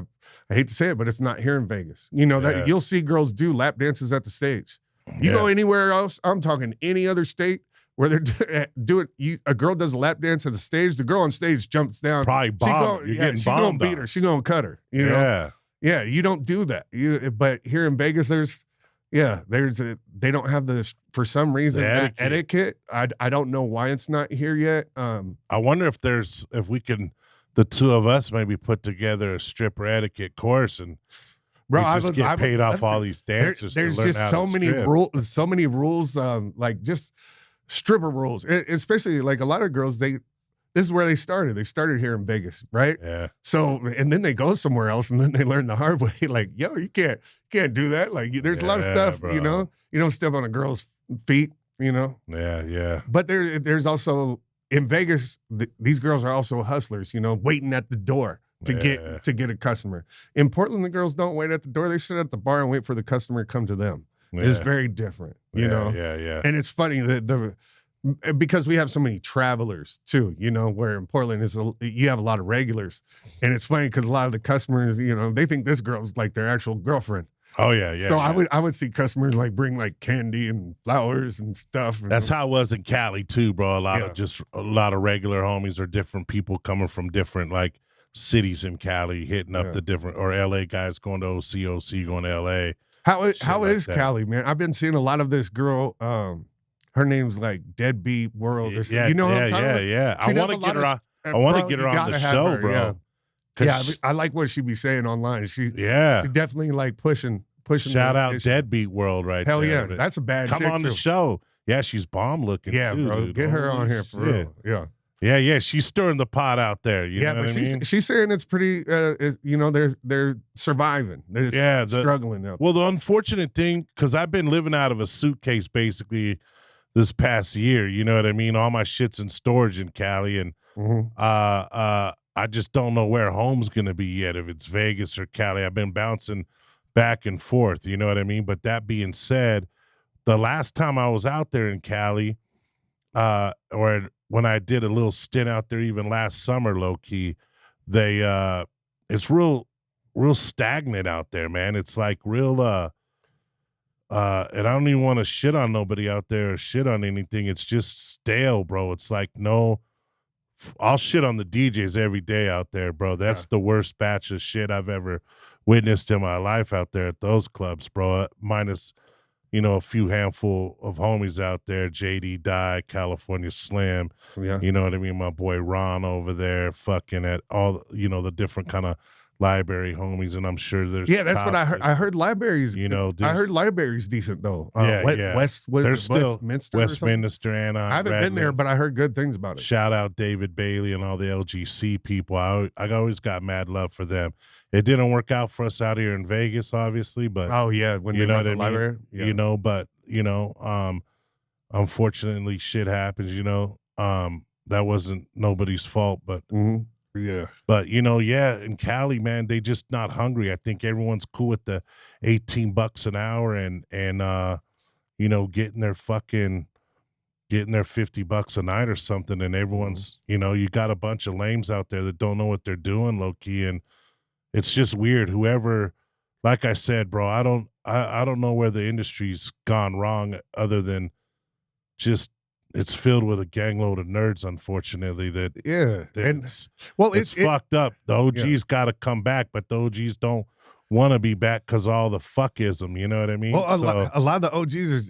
hate to say it, but it's not here in Vegas. You know, that you'll see girls do lap dances at the stage. You go anywhere else, I'm talking any other state where they're doing, a girl does a lap dance at the stage, the girl on stage jumps down. Probably bomb. You're getting bombed. She's going to beat her. She's going to cut her. You know? Yeah, you don't do that. But here in Vegas, they don't have for some reason, that etiquette. I don't know why it's not here yet. I wonder if the two of us maybe put together a stripper etiquette course, and get paid off all these dancers. There's just so many rules, like just stripper rules, especially like a lot of girls, this is where they started. They started here in Vegas, right? Yeah. So, and then they go somewhere else, and then they learn the hard way. Like, yo, you can't do that. Like, there's a lot of stuff, bro. You know. You don't step on a girl's feet, you know. Yeah. But there's also in Vegas, these girls are also hustlers, you know, waiting at the door to get a customer. In Portland, the girls don't wait at the door. They sit at the bar and wait for the customer to come to them. It's very different, you know. Yeah. And it's funny that because we have so many travelers too, you know, where in Portland you have a lot of regulars, and it's funny because a lot of the customers, you know, they think this girl's like their actual girlfriend. Oh yeah. So I would see customers like bring like candy and flowers and stuff. That's how it was in Cali too, bro. A lot of regular homies or different people coming from different like cities in Cali, hitting up the different or LA guys going to OC going to LA. How is Cali, man? I've been seeing a lot of this girl. Her name's like Deadbeat World or something. Yeah, you know what I'm talking about? Yeah. I want to get her on. I want to get her on the show, bro. Yeah, I like what she be saying online. She definitely like pushing. Shout out Deadbeat World right Hell there. Hell yeah, that's a bad Come on the show. Yeah, she's bomb looking too, bro. dude. Get her on here for real. Yeah. Yeah, she's stirring the pot out there. You know what I mean? She's saying it's pretty. You know, they're surviving. They're struggling out. Well, the unfortunate thing, because I've been living out of a suitcase basically this past year. You know what I mean? All my shit's in storage in Cali, and I just don't know where home's gonna be yet. If it's Vegas or Cali, I've been bouncing back and forth. You know what I mean? But that being said, the last time I was out there in Cali, or when I did a little stint out there, even last summer, low key, it's real stagnant out there, man. It's like real, and I don't even want to shit on nobody out there or shit on anything. It's just stale, bro. It's like, I'll shit on the DJs every day out there, bro. That's the worst batch of shit I've ever witnessed in my life out there at those clubs, bro. Minus, a few handful of homies out there, JD Die, California Slim, you know what I mean? My boy Ron over there, fucking at all, the different kind of library homies, and I'm sure there's that's what I heard. I heard libraries, I heard libraries decent though. Westminster, Anaheim. I haven't been there, but I heard good things about it. Shout out David Bailey and all the LGC people. I always got mad love for them. It didn't work out for us out here in Vegas, obviously, but when you know what I mean? Library, unfortunately shit happens, that wasn't nobody's fault, but but in Cali, man, they just not hungry. I think everyone's cool with the $18 an hour and getting their $50 a night or something, and everyone's you got a bunch of lames out there that don't know what they're doing, low key, and it's just weird. Whoever, like I said, bro, I don't know where the industry's gone wrong, other than just it's filled with a gangload of nerds, unfortunately. It's fucked up. The OGs got to come back, but the OGs don't want to be back because all the fuckism. You know what I mean? Well, a lot of the OGs are.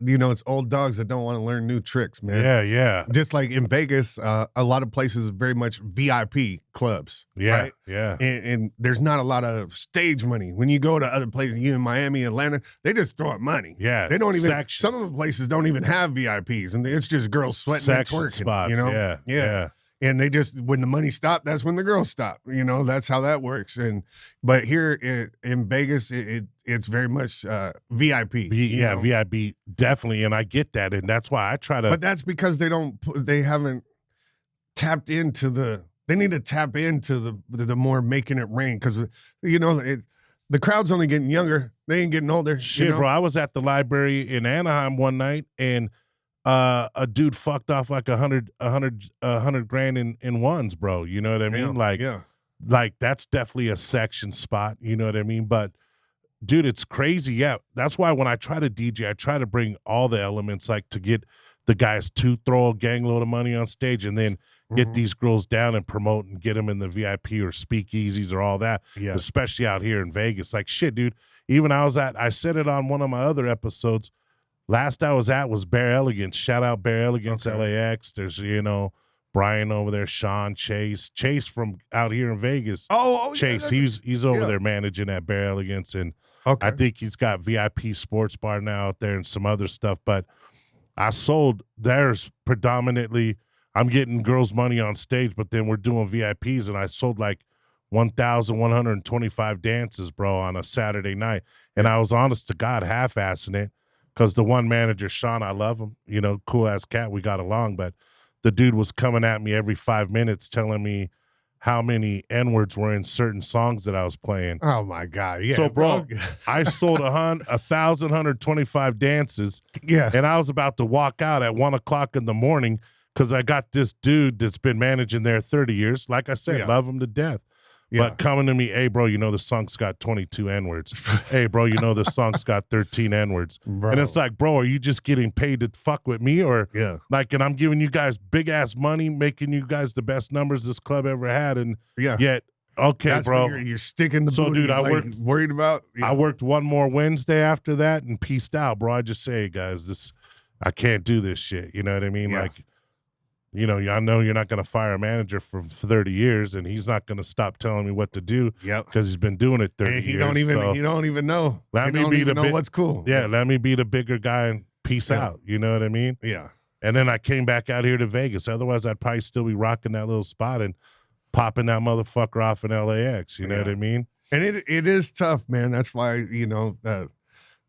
It's old dogs that don't want to learn new tricks, man. Yeah. Just like in Vegas, a lot of places are very much VIP clubs. Right? Yeah. And there's not a lot of stage money. When you go to other places, you in Miami, Atlanta, they just throw up money. Yeah. They don't even, sections. Some of the places don't even have VIPs, and it's just girls sweating and twerking. Spots. Yeah. And they just, when the money stopped, that's when the girls stop. That's how that works. But here in Vegas, it's very much VIP. VIP, definitely. And I get that. And that's why I try to. But that's because they haven't tapped into they need to tap into the more making it rain. Because, the crowd's only getting younger. They ain't getting older. Shit, bro. I was at the library in Anaheim one night, and a dude fucked off like 100 grand in ones, bro. You know what I mean? Like that's definitely a section spot. You know what I mean? But dude, it's crazy. Yeah, that's why when I try to DJ, I try to bring all the elements, like to get the guys to throw a gang load of money on stage, and then get these girls down and promote and get them in the VIP or speakeasies or all that. Yeah. Especially out here in Vegas. Like shit, dude. Even I said it on one of my other episodes. Last I was at was Bare Elegance. Shout out Bare Elegance, LAX. There's, Brian over there, Sean, Chase from out here in Vegas. Chase, he's over there managing at Bare Elegance, and I think he's got VIP sports bar now out there and some other stuff. But I sold theirs predominantly. I'm getting girls' money on stage, but then we're doing VIPs, and I sold like 1,125 dances, bro, on a Saturday night. And I was honest to God half-assing it. Because the one manager, Sean, I love him, cool ass cat, we got along, but the dude was coming at me every 5 minutes telling me how many N-words were in certain songs that I was playing. Oh my God. Yeah. So, bro, I sold 1,125 dances. Yeah. And I was about to walk out at 1 o'clock in the morning because I got this dude that's been managing there 30 years. Like I said, love him to death. Yeah. But coming to me, hey, bro, you know the song's got 22 N-words. Hey, bro, you know the song's got 13 N-words. Bro. And it's like, bro, are you just getting paid to fuck with me? Or, like, and I'm giving you guys big-ass money, making you guys the best numbers this club ever had. And yet, okay, that's bro. You're sticking the booty, dude, I like, worked, worried about. I worked one more Wednesday after that and peaced out, bro. I just say, hey, guys, I can't do this shit. You know what I mean? Like, you know, I know you're not going to fire a manager for 30 years, and he's not going to stop telling me what to do because he's been doing it 30 years. He don't even know. Let me be what's cool. Yeah, let me be the bigger guy and peace out. You know what I mean? Yeah. And then I came back out here to Vegas. Otherwise, I'd probably still be rocking that little spot and popping that motherfucker off in LAX. You know what I mean? And it is tough, man. That's why, you know,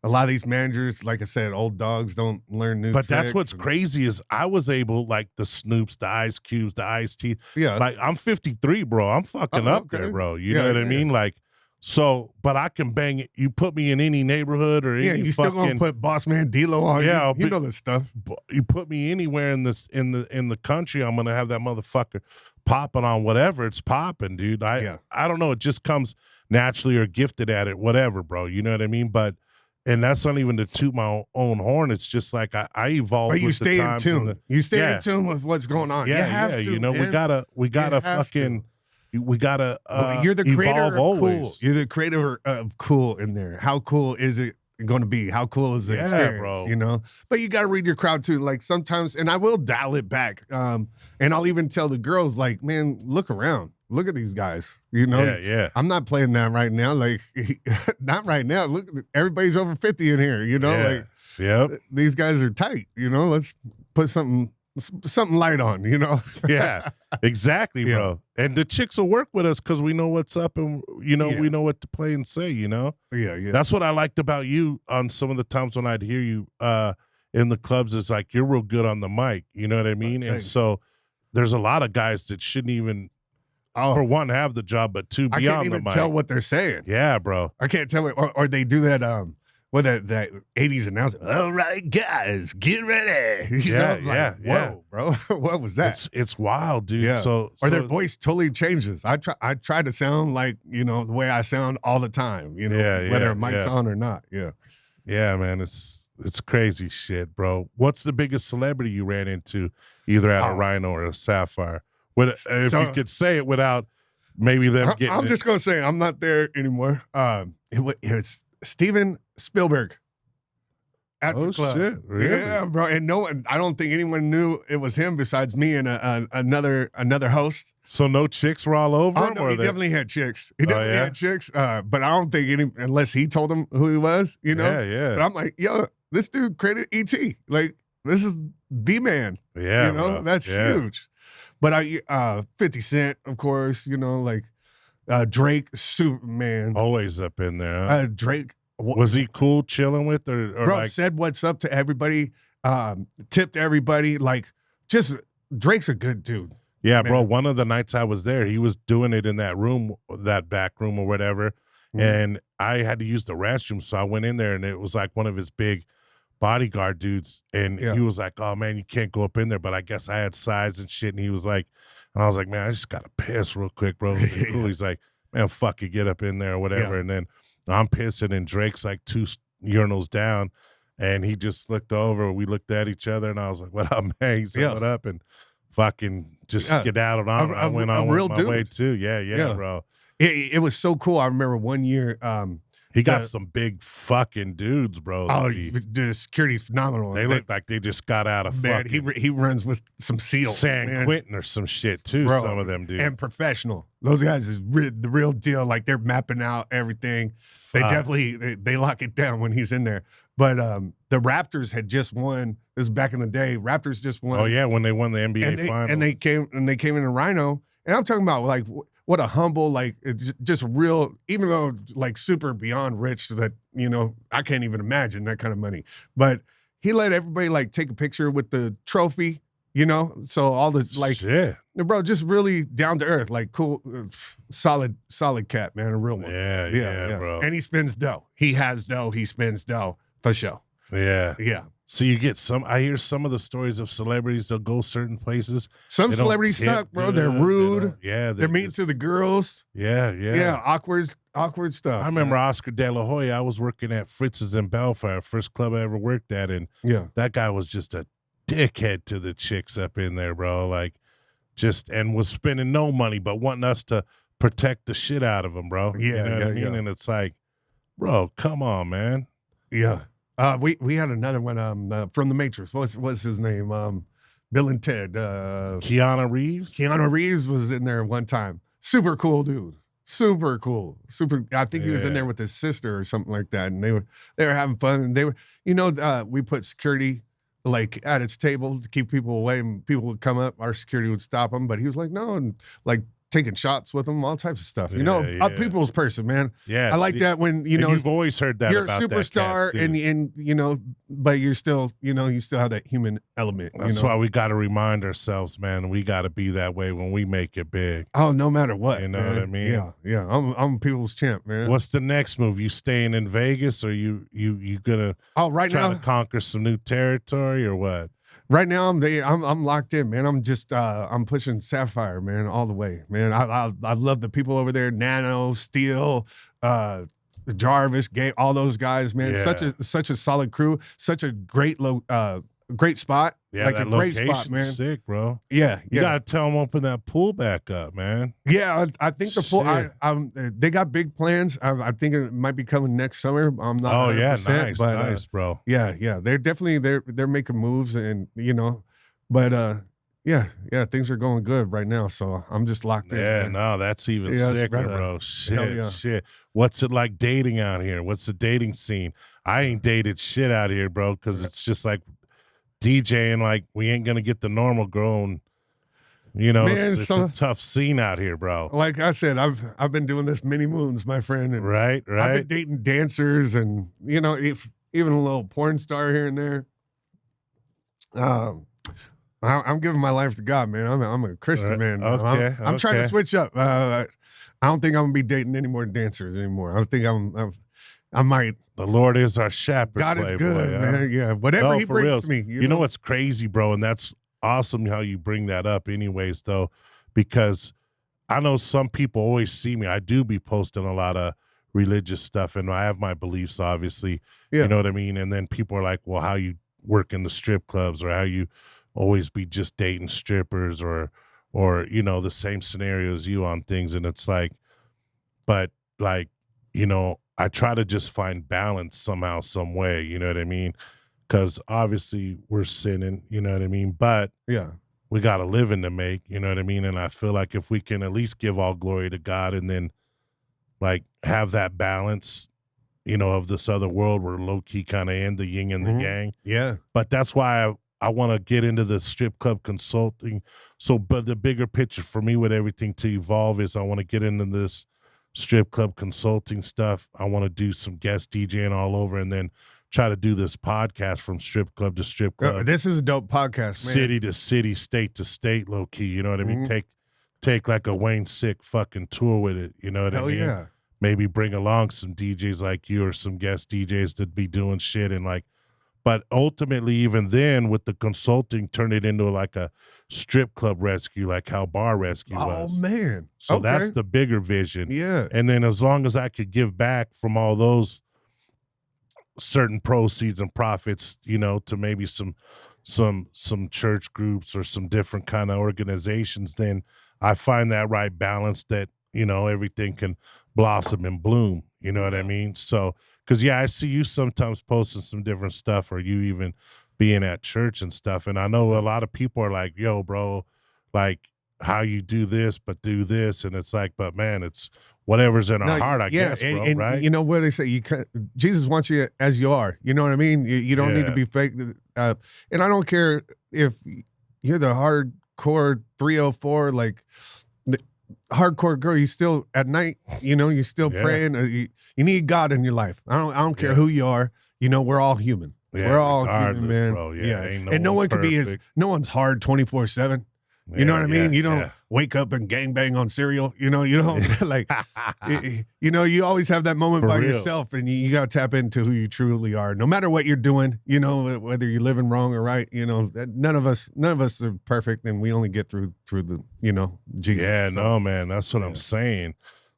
a lot of these managers, like I said, old dogs don't learn new tricks. But that's what's crazy is I was able, like the Snoops, the Ice Cubes, the Ice Tea. Yeah. Like, I'm 53, bro. I'm fucking up there, bro. You know what I mean? Like, so, but I can bang it. You put me in any neighborhood or any you still gonna put Boss Man D-Lo on. Yeah, you know this stuff. You put me anywhere in the country, I'm gonna have that motherfucker popping on whatever it's popping, dude. I don't know. It just comes naturally or gifted at it, whatever, bro. You know what I mean? But and that's not even to toot my own horn. It's just like I evolve. But you with stay the in times tune. You stay in tune with what's going on. Yeah, you have to. You know, man. we gotta fucking. We gotta. You're the creator of always. cool. You're the creator of cool in there. How cool is it going to be? How cool is the experience? Bro. You know, but you got to read your crowd too. Like sometimes, and I will dial it back. And I'll even tell the girls, like, man, look around. Look at these guys. You know, I'm not playing that right now. Like, not right now. Look, everybody's over 50 in here. You know, like, these guys are tight. You know, let's put something light on. You know, exactly, bro. And the chicks will work with us because we know what's up and we know what to play and say. You know, That's what I liked about you on some of the times when I'd hear you in the clubs. Is like you're real good on the mic. You know what I mean? And so there's a lot of guys that shouldn't even. For one, have the job, but two, be on the mic. I can't even tell what they're saying. Yeah, bro. I can't tell it. Or they do that, that 80s announcement. All right, guys, get ready. You know, like, whoa, bro. What was that? It's wild, dude. Yeah. So their voice totally changes. I try to sound like, you know, the way I sound all the time, you know, whether a mic's on or not. Yeah. Yeah, man. It's crazy shit, bro. What's the biggest celebrity you ran into either at a Rhino or a Sapphire? If you could say it without maybe them getting I'm just going to say I'm not there anymore. It's Steven Spielberg at the club. Shit, really? Yeah, bro. And I don't think anyone knew it was him besides me and another host. So no chicks were all over him? No, he definitely had chicks. He definitely had chicks, but I don't think unless he told him who he was, you know? Yeah. But I'm like, yo, this dude created E.T. Like, this is the man. Yeah, you know? bro. That's huge. But 50 Cent, of course, you know, like Drake, Superman. Always up in there. Huh? Drake. Was he cool chilling with or bro, like said what's up to everybody, tipped everybody. Like, just Drake's a good dude. Yeah, man. Bro. One of the nights I was there, he was doing it in that room, that back room or whatever. And I had to use the restroom. So I went in there and it was like one of his big bodyguard dudes, and he was like, "Oh man, you can't go up in there." But I guess I had size and shit, and he was like, and I was like, "Man, I just gotta piss real quick, bro." Cool. He's like, "Man, fuck it, get up in there or whatever." And then I'm pissing, and Drake's like 2 urinals down, and he just looked over. We looked at each other, and I was like, "What up, man?" He said, "What up?" And fucking just skedaddled on. I went on with my way too. Yeah, bro. It was so cool. I remember one year. He got some big fucking dudes, bro. Oh, the security's phenomenal. They look like they just got out of fucking... He runs with some SEALs. San Quentin or some shit, too, bro, some of them dudes. And professional. Those guys is the real deal. Like, they're mapping out everything. They definitely, they lock it down when he's in there. But the Raptors had just won. This is back in the day. Raptors just won. Oh, yeah, when they won the NBA Finals. And they came in a Rhino. And I'm talking about, like... What a humble, like, just real, even though, like, super beyond rich that, you know, I can't even imagine that kind of money. But he let everybody, like, take a picture with the trophy, you know? So all the, like, bro, just really down to earth, like cool, solid cat, man, a real one. Yeah, bro. And he spends dough. He has dough. He spends dough for sure. Yeah. Yeah. So you get I hear some of the stories of celebrities that go certain places. Some celebrities suck, bro. They're rude. They're mean to the girls. Yeah. Awkward stuff. I remember Oscar De La Hoya. I was working at Fritz's in Bellfire, first club I ever worked at, and that guy was just a dickhead to the chicks up in there, bro. Like, and was spending no money, but wanting us to protect the shit out of him, bro. Yeah, you know what I mean? yeah. And it's like, bro, come on, man. Yeah. We had another one from The Matrix. What's his name? Bill and Ted. Keanu Reeves? Keanu Reeves was in there one time. Super cool dude. Super cool. I think he was in there with his sister or something like that. And they were having fun. And they were, we put security like at its table to keep people away, and people would come up, our security would stop them. But he was like, no, and like taking shots with them, all types of stuff. A people's person, man. Yeah. I like that when, you've always heard that you're about a superstar and but you're still, you still have that human element. That's why we got to remind ourselves, man, we got to be that way when we make it big. Oh, no matter what. You know what I mean? Yeah. I'm people's champ, man. What's the next move? You staying in Vegas, or you gonna try to conquer some new territory, or what? Right now, I'm locked in, man. I'm just I'm pushing Sapphire, man, all the way, man. I love the people over there, Nano, Steel, Jarvis, Gay, all those guys, man. Yeah. Such a solid crew, such a great great spot. Yeah, like that a great spot, man. Sick, bro. Yeah, you gotta tell them open that pool back up, man. Yeah, I think the pool. They got big plans. I think it might be coming next summer. I'm not. Oh yeah, nice, bro. Yeah. They're definitely they're making moves, and but things are going good right now. So I'm just locked in. Yeah, man. no, that's even sicker, bro. Shit. What's it like dating out here? What's the dating scene? I ain't dated shit out here, bro, because it's just like DJing, like we ain't gonna get the normal girl, and man, it's a tough scene out here, bro. Like I said, I've been doing this many moons, my friend. And right. I've been dating dancers, and if even a little porn star here and there. I'm giving my life to God, man. I'm a Christian man. I'm trying to switch up. I don't think I'm gonna be dating any more dancers anymore. I think I might. The Lord is our shepherd. God is good, man. Yeah, whatever He brings to me. You know what's crazy, bro? And that's awesome how you bring that up anyways, though, because I know some people always see me. I do be posting a lot of religious stuff, and I have my beliefs, obviously. Yeah. You know what I mean? And then people are like, well, how you work in the strip clubs, or how you always be just dating strippers, or the same scenario as you on things. And it's like, but like, I try to just find balance somehow, some way, you know what I mean? Because obviously we're sinning, you know what I mean? But we got a living to make, you know what I mean? And I feel like if we can at least give all glory to God, and then like have that balance, of this other world, we're low key kind of in the yin and the yang. Yeah. But that's why I want to get into the strip club consulting. So, but the bigger picture for me with everything to evolve is I want to get into this strip club consulting stuff. I want to do some guest DJing all over, and then try to do this podcast from strip club to strip club. This is a dope podcast, man. City to city, state to state, low key. You know what I mean? Take like a Wayne Sikk fucking tour with it. You know what I mean? Yeah. Maybe bring along some DJs like you, or some guest DJs that be doing shit, and like, but ultimately, even then, with the consulting, turn it into like a strip club rescue, like how Bar Rescue was. Oh, man. So that's the bigger vision. Yeah. And then as long as I could give back from all those certain proceeds and profits, to maybe some church groups or some different kind of organizations, then I find that right balance that, everything can blossom and bloom. You know what I mean? So, because, I see you sometimes posting some different stuff, or you even being at church and stuff. And I know a lot of people are like, yo, bro, like how you do this, but do this. And it's like, but man, it's whatever's in our heart, I guess, bro, and right? You know what they say? Jesus wants you as you are. You know what I mean? You don't need to be fake. And I don't care if you're the hardcore 304, like hardcore girl, you still at night, you're still praying. You need God in your life. I don't care who you are. We're all human. We're all human, man. Bro. And no one can be no one's hard 24/7. You know what I mean? You don't yeah. wake up and gangbang on cereal. You don't like, you always have that moment For by real. yourself, and you got to tap into who you truly are, no matter what you're doing, whether you're living wrong or right, none of us are perfect, and we only get through the, Jesus. Yeah, So, no, man, that's what I'm saying.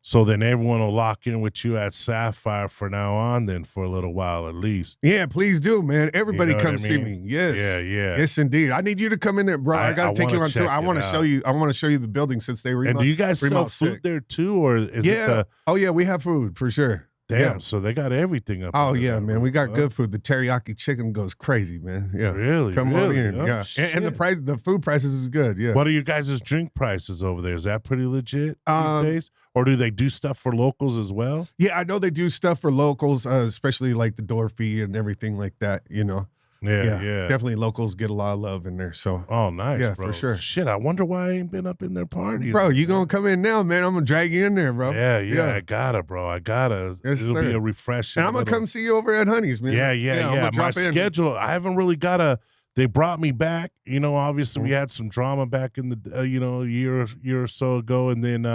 So then everyone will lock in with you at Sapphire for now on, then for a little while at least. Yeah, please do, man. Everybody You know what come I see mean? me. Yes. Yeah, yeah. Yes, indeed. I need you to come in there, bro. I got to take you wanna on tour. check I want to it show out. you. I want to show you the building since they And do you guys sell remodeled food Sikk. there too, or is it Yeah. the Oh yeah, we have food for sure. damn? Yeah. So they got everything up. Oh under yeah, that man. roof, We got huh? good food. The teriyaki chicken goes crazy, man. Yeah. Really? Come really? on in. Oh, Yeah. And the food prices is good. Yeah. What are your guys' drink prices over there? Is that pretty legit these Um, days? Or do they do stuff for locals as well? Yeah, I know they do stuff for locals, especially like the door fee and everything like that. Yeah. Definitely locals get a lot of love in there. So, Oh, nice, Yeah, bro. for sure. Shit, I wonder why I ain't been up in their parties. bro, you gonna come in now, man? I'm gonna drag you in there, bro. Yeah, I gotta, bro. I gotta. Yes, It'll be sir. a refreshing. And I'm gonna little- come see you over at Honey's, man. Yeah. I'm gonna My drop in. schedule, I haven't really got a. They brought me back. Obviously Mm-hmm. we had some drama back in the, a year or so ago, and then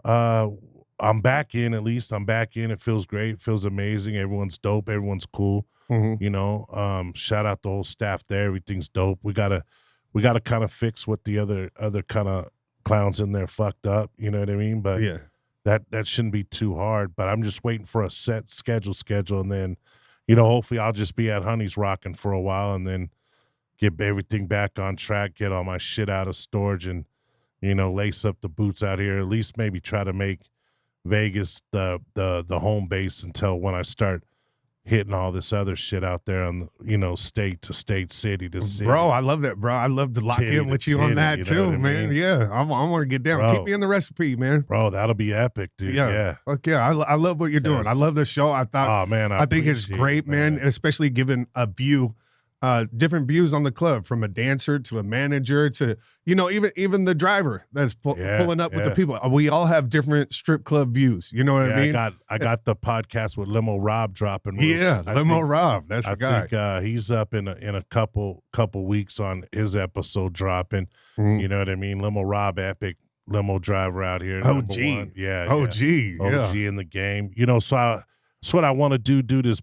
I'm back in. At least I'm back in. It feels great. It feels amazing. Everyone's dope. Everyone's cool. Mhm. Shout out the whole staff there. Everything's dope. We gotta kind of fix what the other kind of clowns in there fucked up. You know what I mean? But Yeah. that shouldn't be too hard. But I'm just waiting for a set schedule, and then, hopefully I'll just be at Honey's rocking for a while, and then get everything back on track, get all my shit out of storage, and lace up the boots out here. At least maybe try to make Vegas the home base until when I start hitting all this other shit out there on state to state, city to city. Bro, I love that, bro. I love to lock Titty in to with you on titty, that you know too, what I man. mean? Yeah, I want to get down. Bro. Keep me in the recipe, man. Bro, that'll be epic, dude. Yeah. Fuck yeah. I love what you're doing. Yes. I love the show. I thought Oh man, I think it's appreciate great, it, man, especially given a view, different views on the club, from a dancer to a manager to, even the driver that's pulling up with the yeah. people. We all have different strip club views. You know what Yeah, I mean? I got the podcast with Limo Rob dropping. Yeah, I Limo think- Rob. That's the I guy. think he's up in a couple weeks on his episode dropping. Mhm. You know what I mean? Limo Rob, epic limo driver out here. OG. number one. Yeah. OG. Yeah. OG in the game. So that's what I want to do, dude, is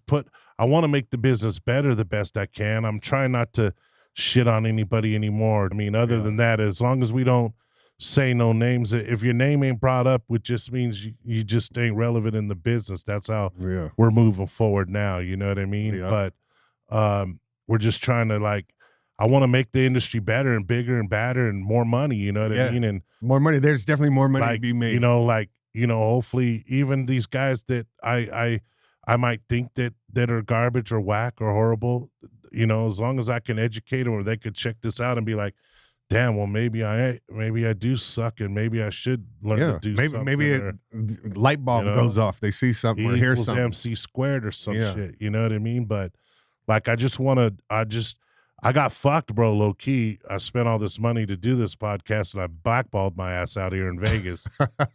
I want to make the business better the best I can. I'm trying not to shit on anybody anymore. I mean, other than that, as long as we don't say no names, if your name ain't brought up, it just means you just ain't relevant in the business. That's how Yeah. we're moving forward now. You know what I mean? Yeah. But we're just trying to I want to make the industry better and bigger and badder and more money. You know what I mean? And More money. There's definitely more money to be made. hopefully even these guys that I might think that are garbage or whack or horrible, as long as I can educate them, or they could check this out and be like, damn, well, maybe I do suck, and maybe I should learn to do something. Maybe light bulb goes off. They see something or E hear equals something. MC squared or some Yeah. shit. You know what I mean? But I got fucked, bro, low key. I spent all this money to do this podcast, and I blackballed my ass out here in Vegas,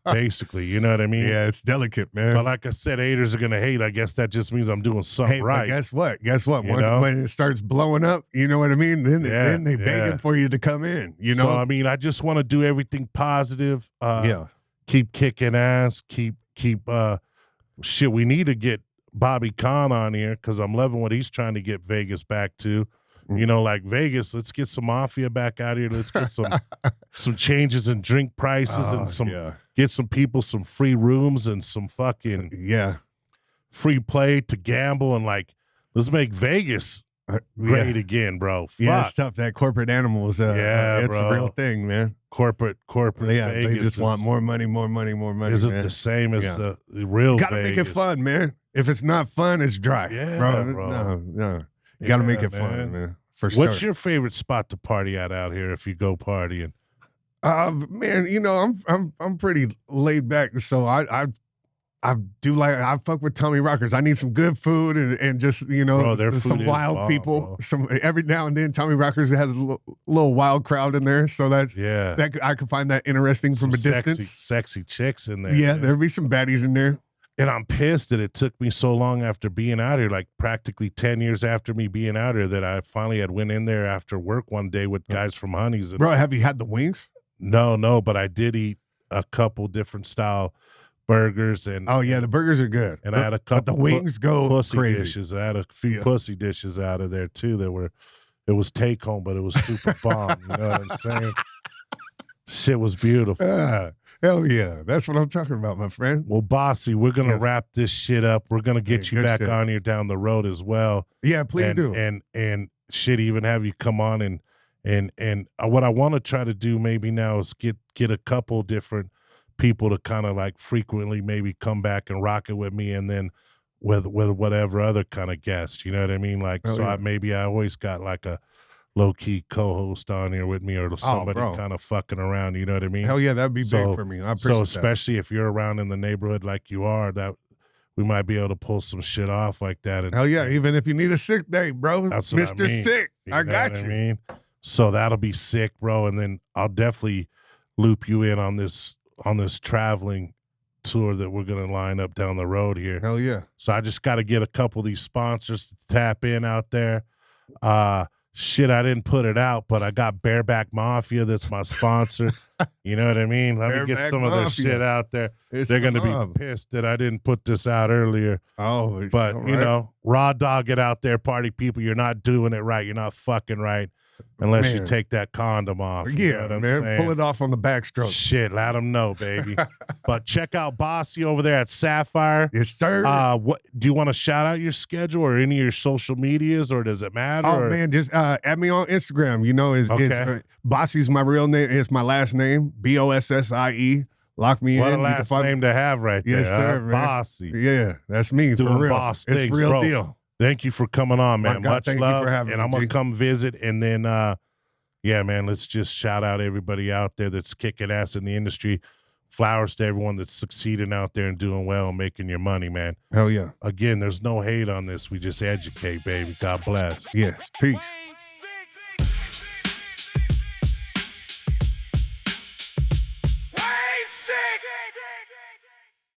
basically. You know what I mean? Yeah, it's delicate, man. But like I said, haters are gonna hate. I guess that just means I'm doing something Hey, but right. guess what? You know? When it starts blowing up, you know what I mean? Then they Yeah. begging for you to come in. So I mean, I just want to do everything positive. Yeah. Keep kicking ass. Keep shit. We need to get Bobby Khan on here because I'm loving what he's trying to get Vegas back to. Like Vegas, let's get some mafia back out here. Let's get some changes in drink prices and get some people some free rooms and some fucking free play to gamble, and let's make Vegas great again, bro. Fuck. Yeah, it's tough. That corporate animal is it's bro. a real thing, man. Corporate Yeah, Vegas they just want more money. Is it man. the same as Yeah. the real Gotta Vegas? make it fun, man. If it's not fun, it's dry. Yeah, bro. No. You gotta make it fun, man. For sure. What's your favorite spot to party at out here if you go partying? Man, I'm pretty laid back, so I do I fuck with Tommy Rockers. I need some good food and just Bro, their food some is wild bomb, people. bro. Some every now and then Tommy Rockers has a little wild crowd in there, so that I could find that interesting from a Some distance. sexy chicks in there. Yeah, man. there'll be some baddies in there. And I'm pissed that it took me so long after being out here, like practically 10 years after me being out here, that I finally had went in there after work one day with guys from Honey's. And Bro, have you had the wings? no, but I did eat a couple different style burgers. And Oh, yeah, the burgers are good. And I had a couple but the wings go pussy crazy. dishes. I had a few pussy dishes out of there too it was take home, but it was super bomb. You know what I'm saying? Shit was beautiful. Hell yeah. That's what I'm talking about, my friend. Well, Bossie, we're going to wrap this shit up. We're going to get you back on here down the road as well. Yeah, please do. And shit, even have you come on and what I want to try to do maybe now is get a couple different people to kind of like frequently maybe come back and rock it with me, and then with whatever other kind of guest, you know what I mean? Like, I always got like a low-key co-host on here with me, or somebody kind of fucking around, you know what I mean? Hell yeah, that'd be big for me. I appreciate that. So especially if you're around in the neighborhood like you are, that we might be able to pull some shit off like that. And, hell yeah, even if you need a sick day, bro. That's what Mr. I mean. Sick, I got you. I mean? So that'll be sick, bro. And then I'll definitely loop you in on this traveling tour that we're gonna line up down the road here. Hell yeah. So I just got to get a couple of these sponsors to tap in out there. Shit, I didn't put it out, but I got Bareback Mafia that's my sponsor. You know what I mean? Let me get some of their shit out there. They're going to be pissed that I didn't put this out earlier. Oh, but you know, raw dog it out there, party people. You're not doing it right. You're not fucking right unless you take that condom off. You know what I'm saying? Pull it off on the backstroke. Shit, let them know, baby. But check out Bossie over there at Sapphire. Yes, sir. What do you want to shout out your schedule or any of your social medias, or does it matter? Oh man, just add me on Instagram. You know, it's Bossie's my real name. It's my last name, Bossie. Lock me in. What a last name to have right there. Yes, sir, man. Bossie. Yeah, that's me. Doing for real. boss things, it's real bro. deal. Thank you for coming on, man. God, much love. You for having and me, I'm going to come visit. And then, yeah, man, let's just shout out everybody out there that's kicking ass in the industry. Flowers to everyone that's succeeding out there and doing well and making your money, man. Hell yeah. Again, there's no hate on this. We just educate, baby. God bless. Yes. Peace.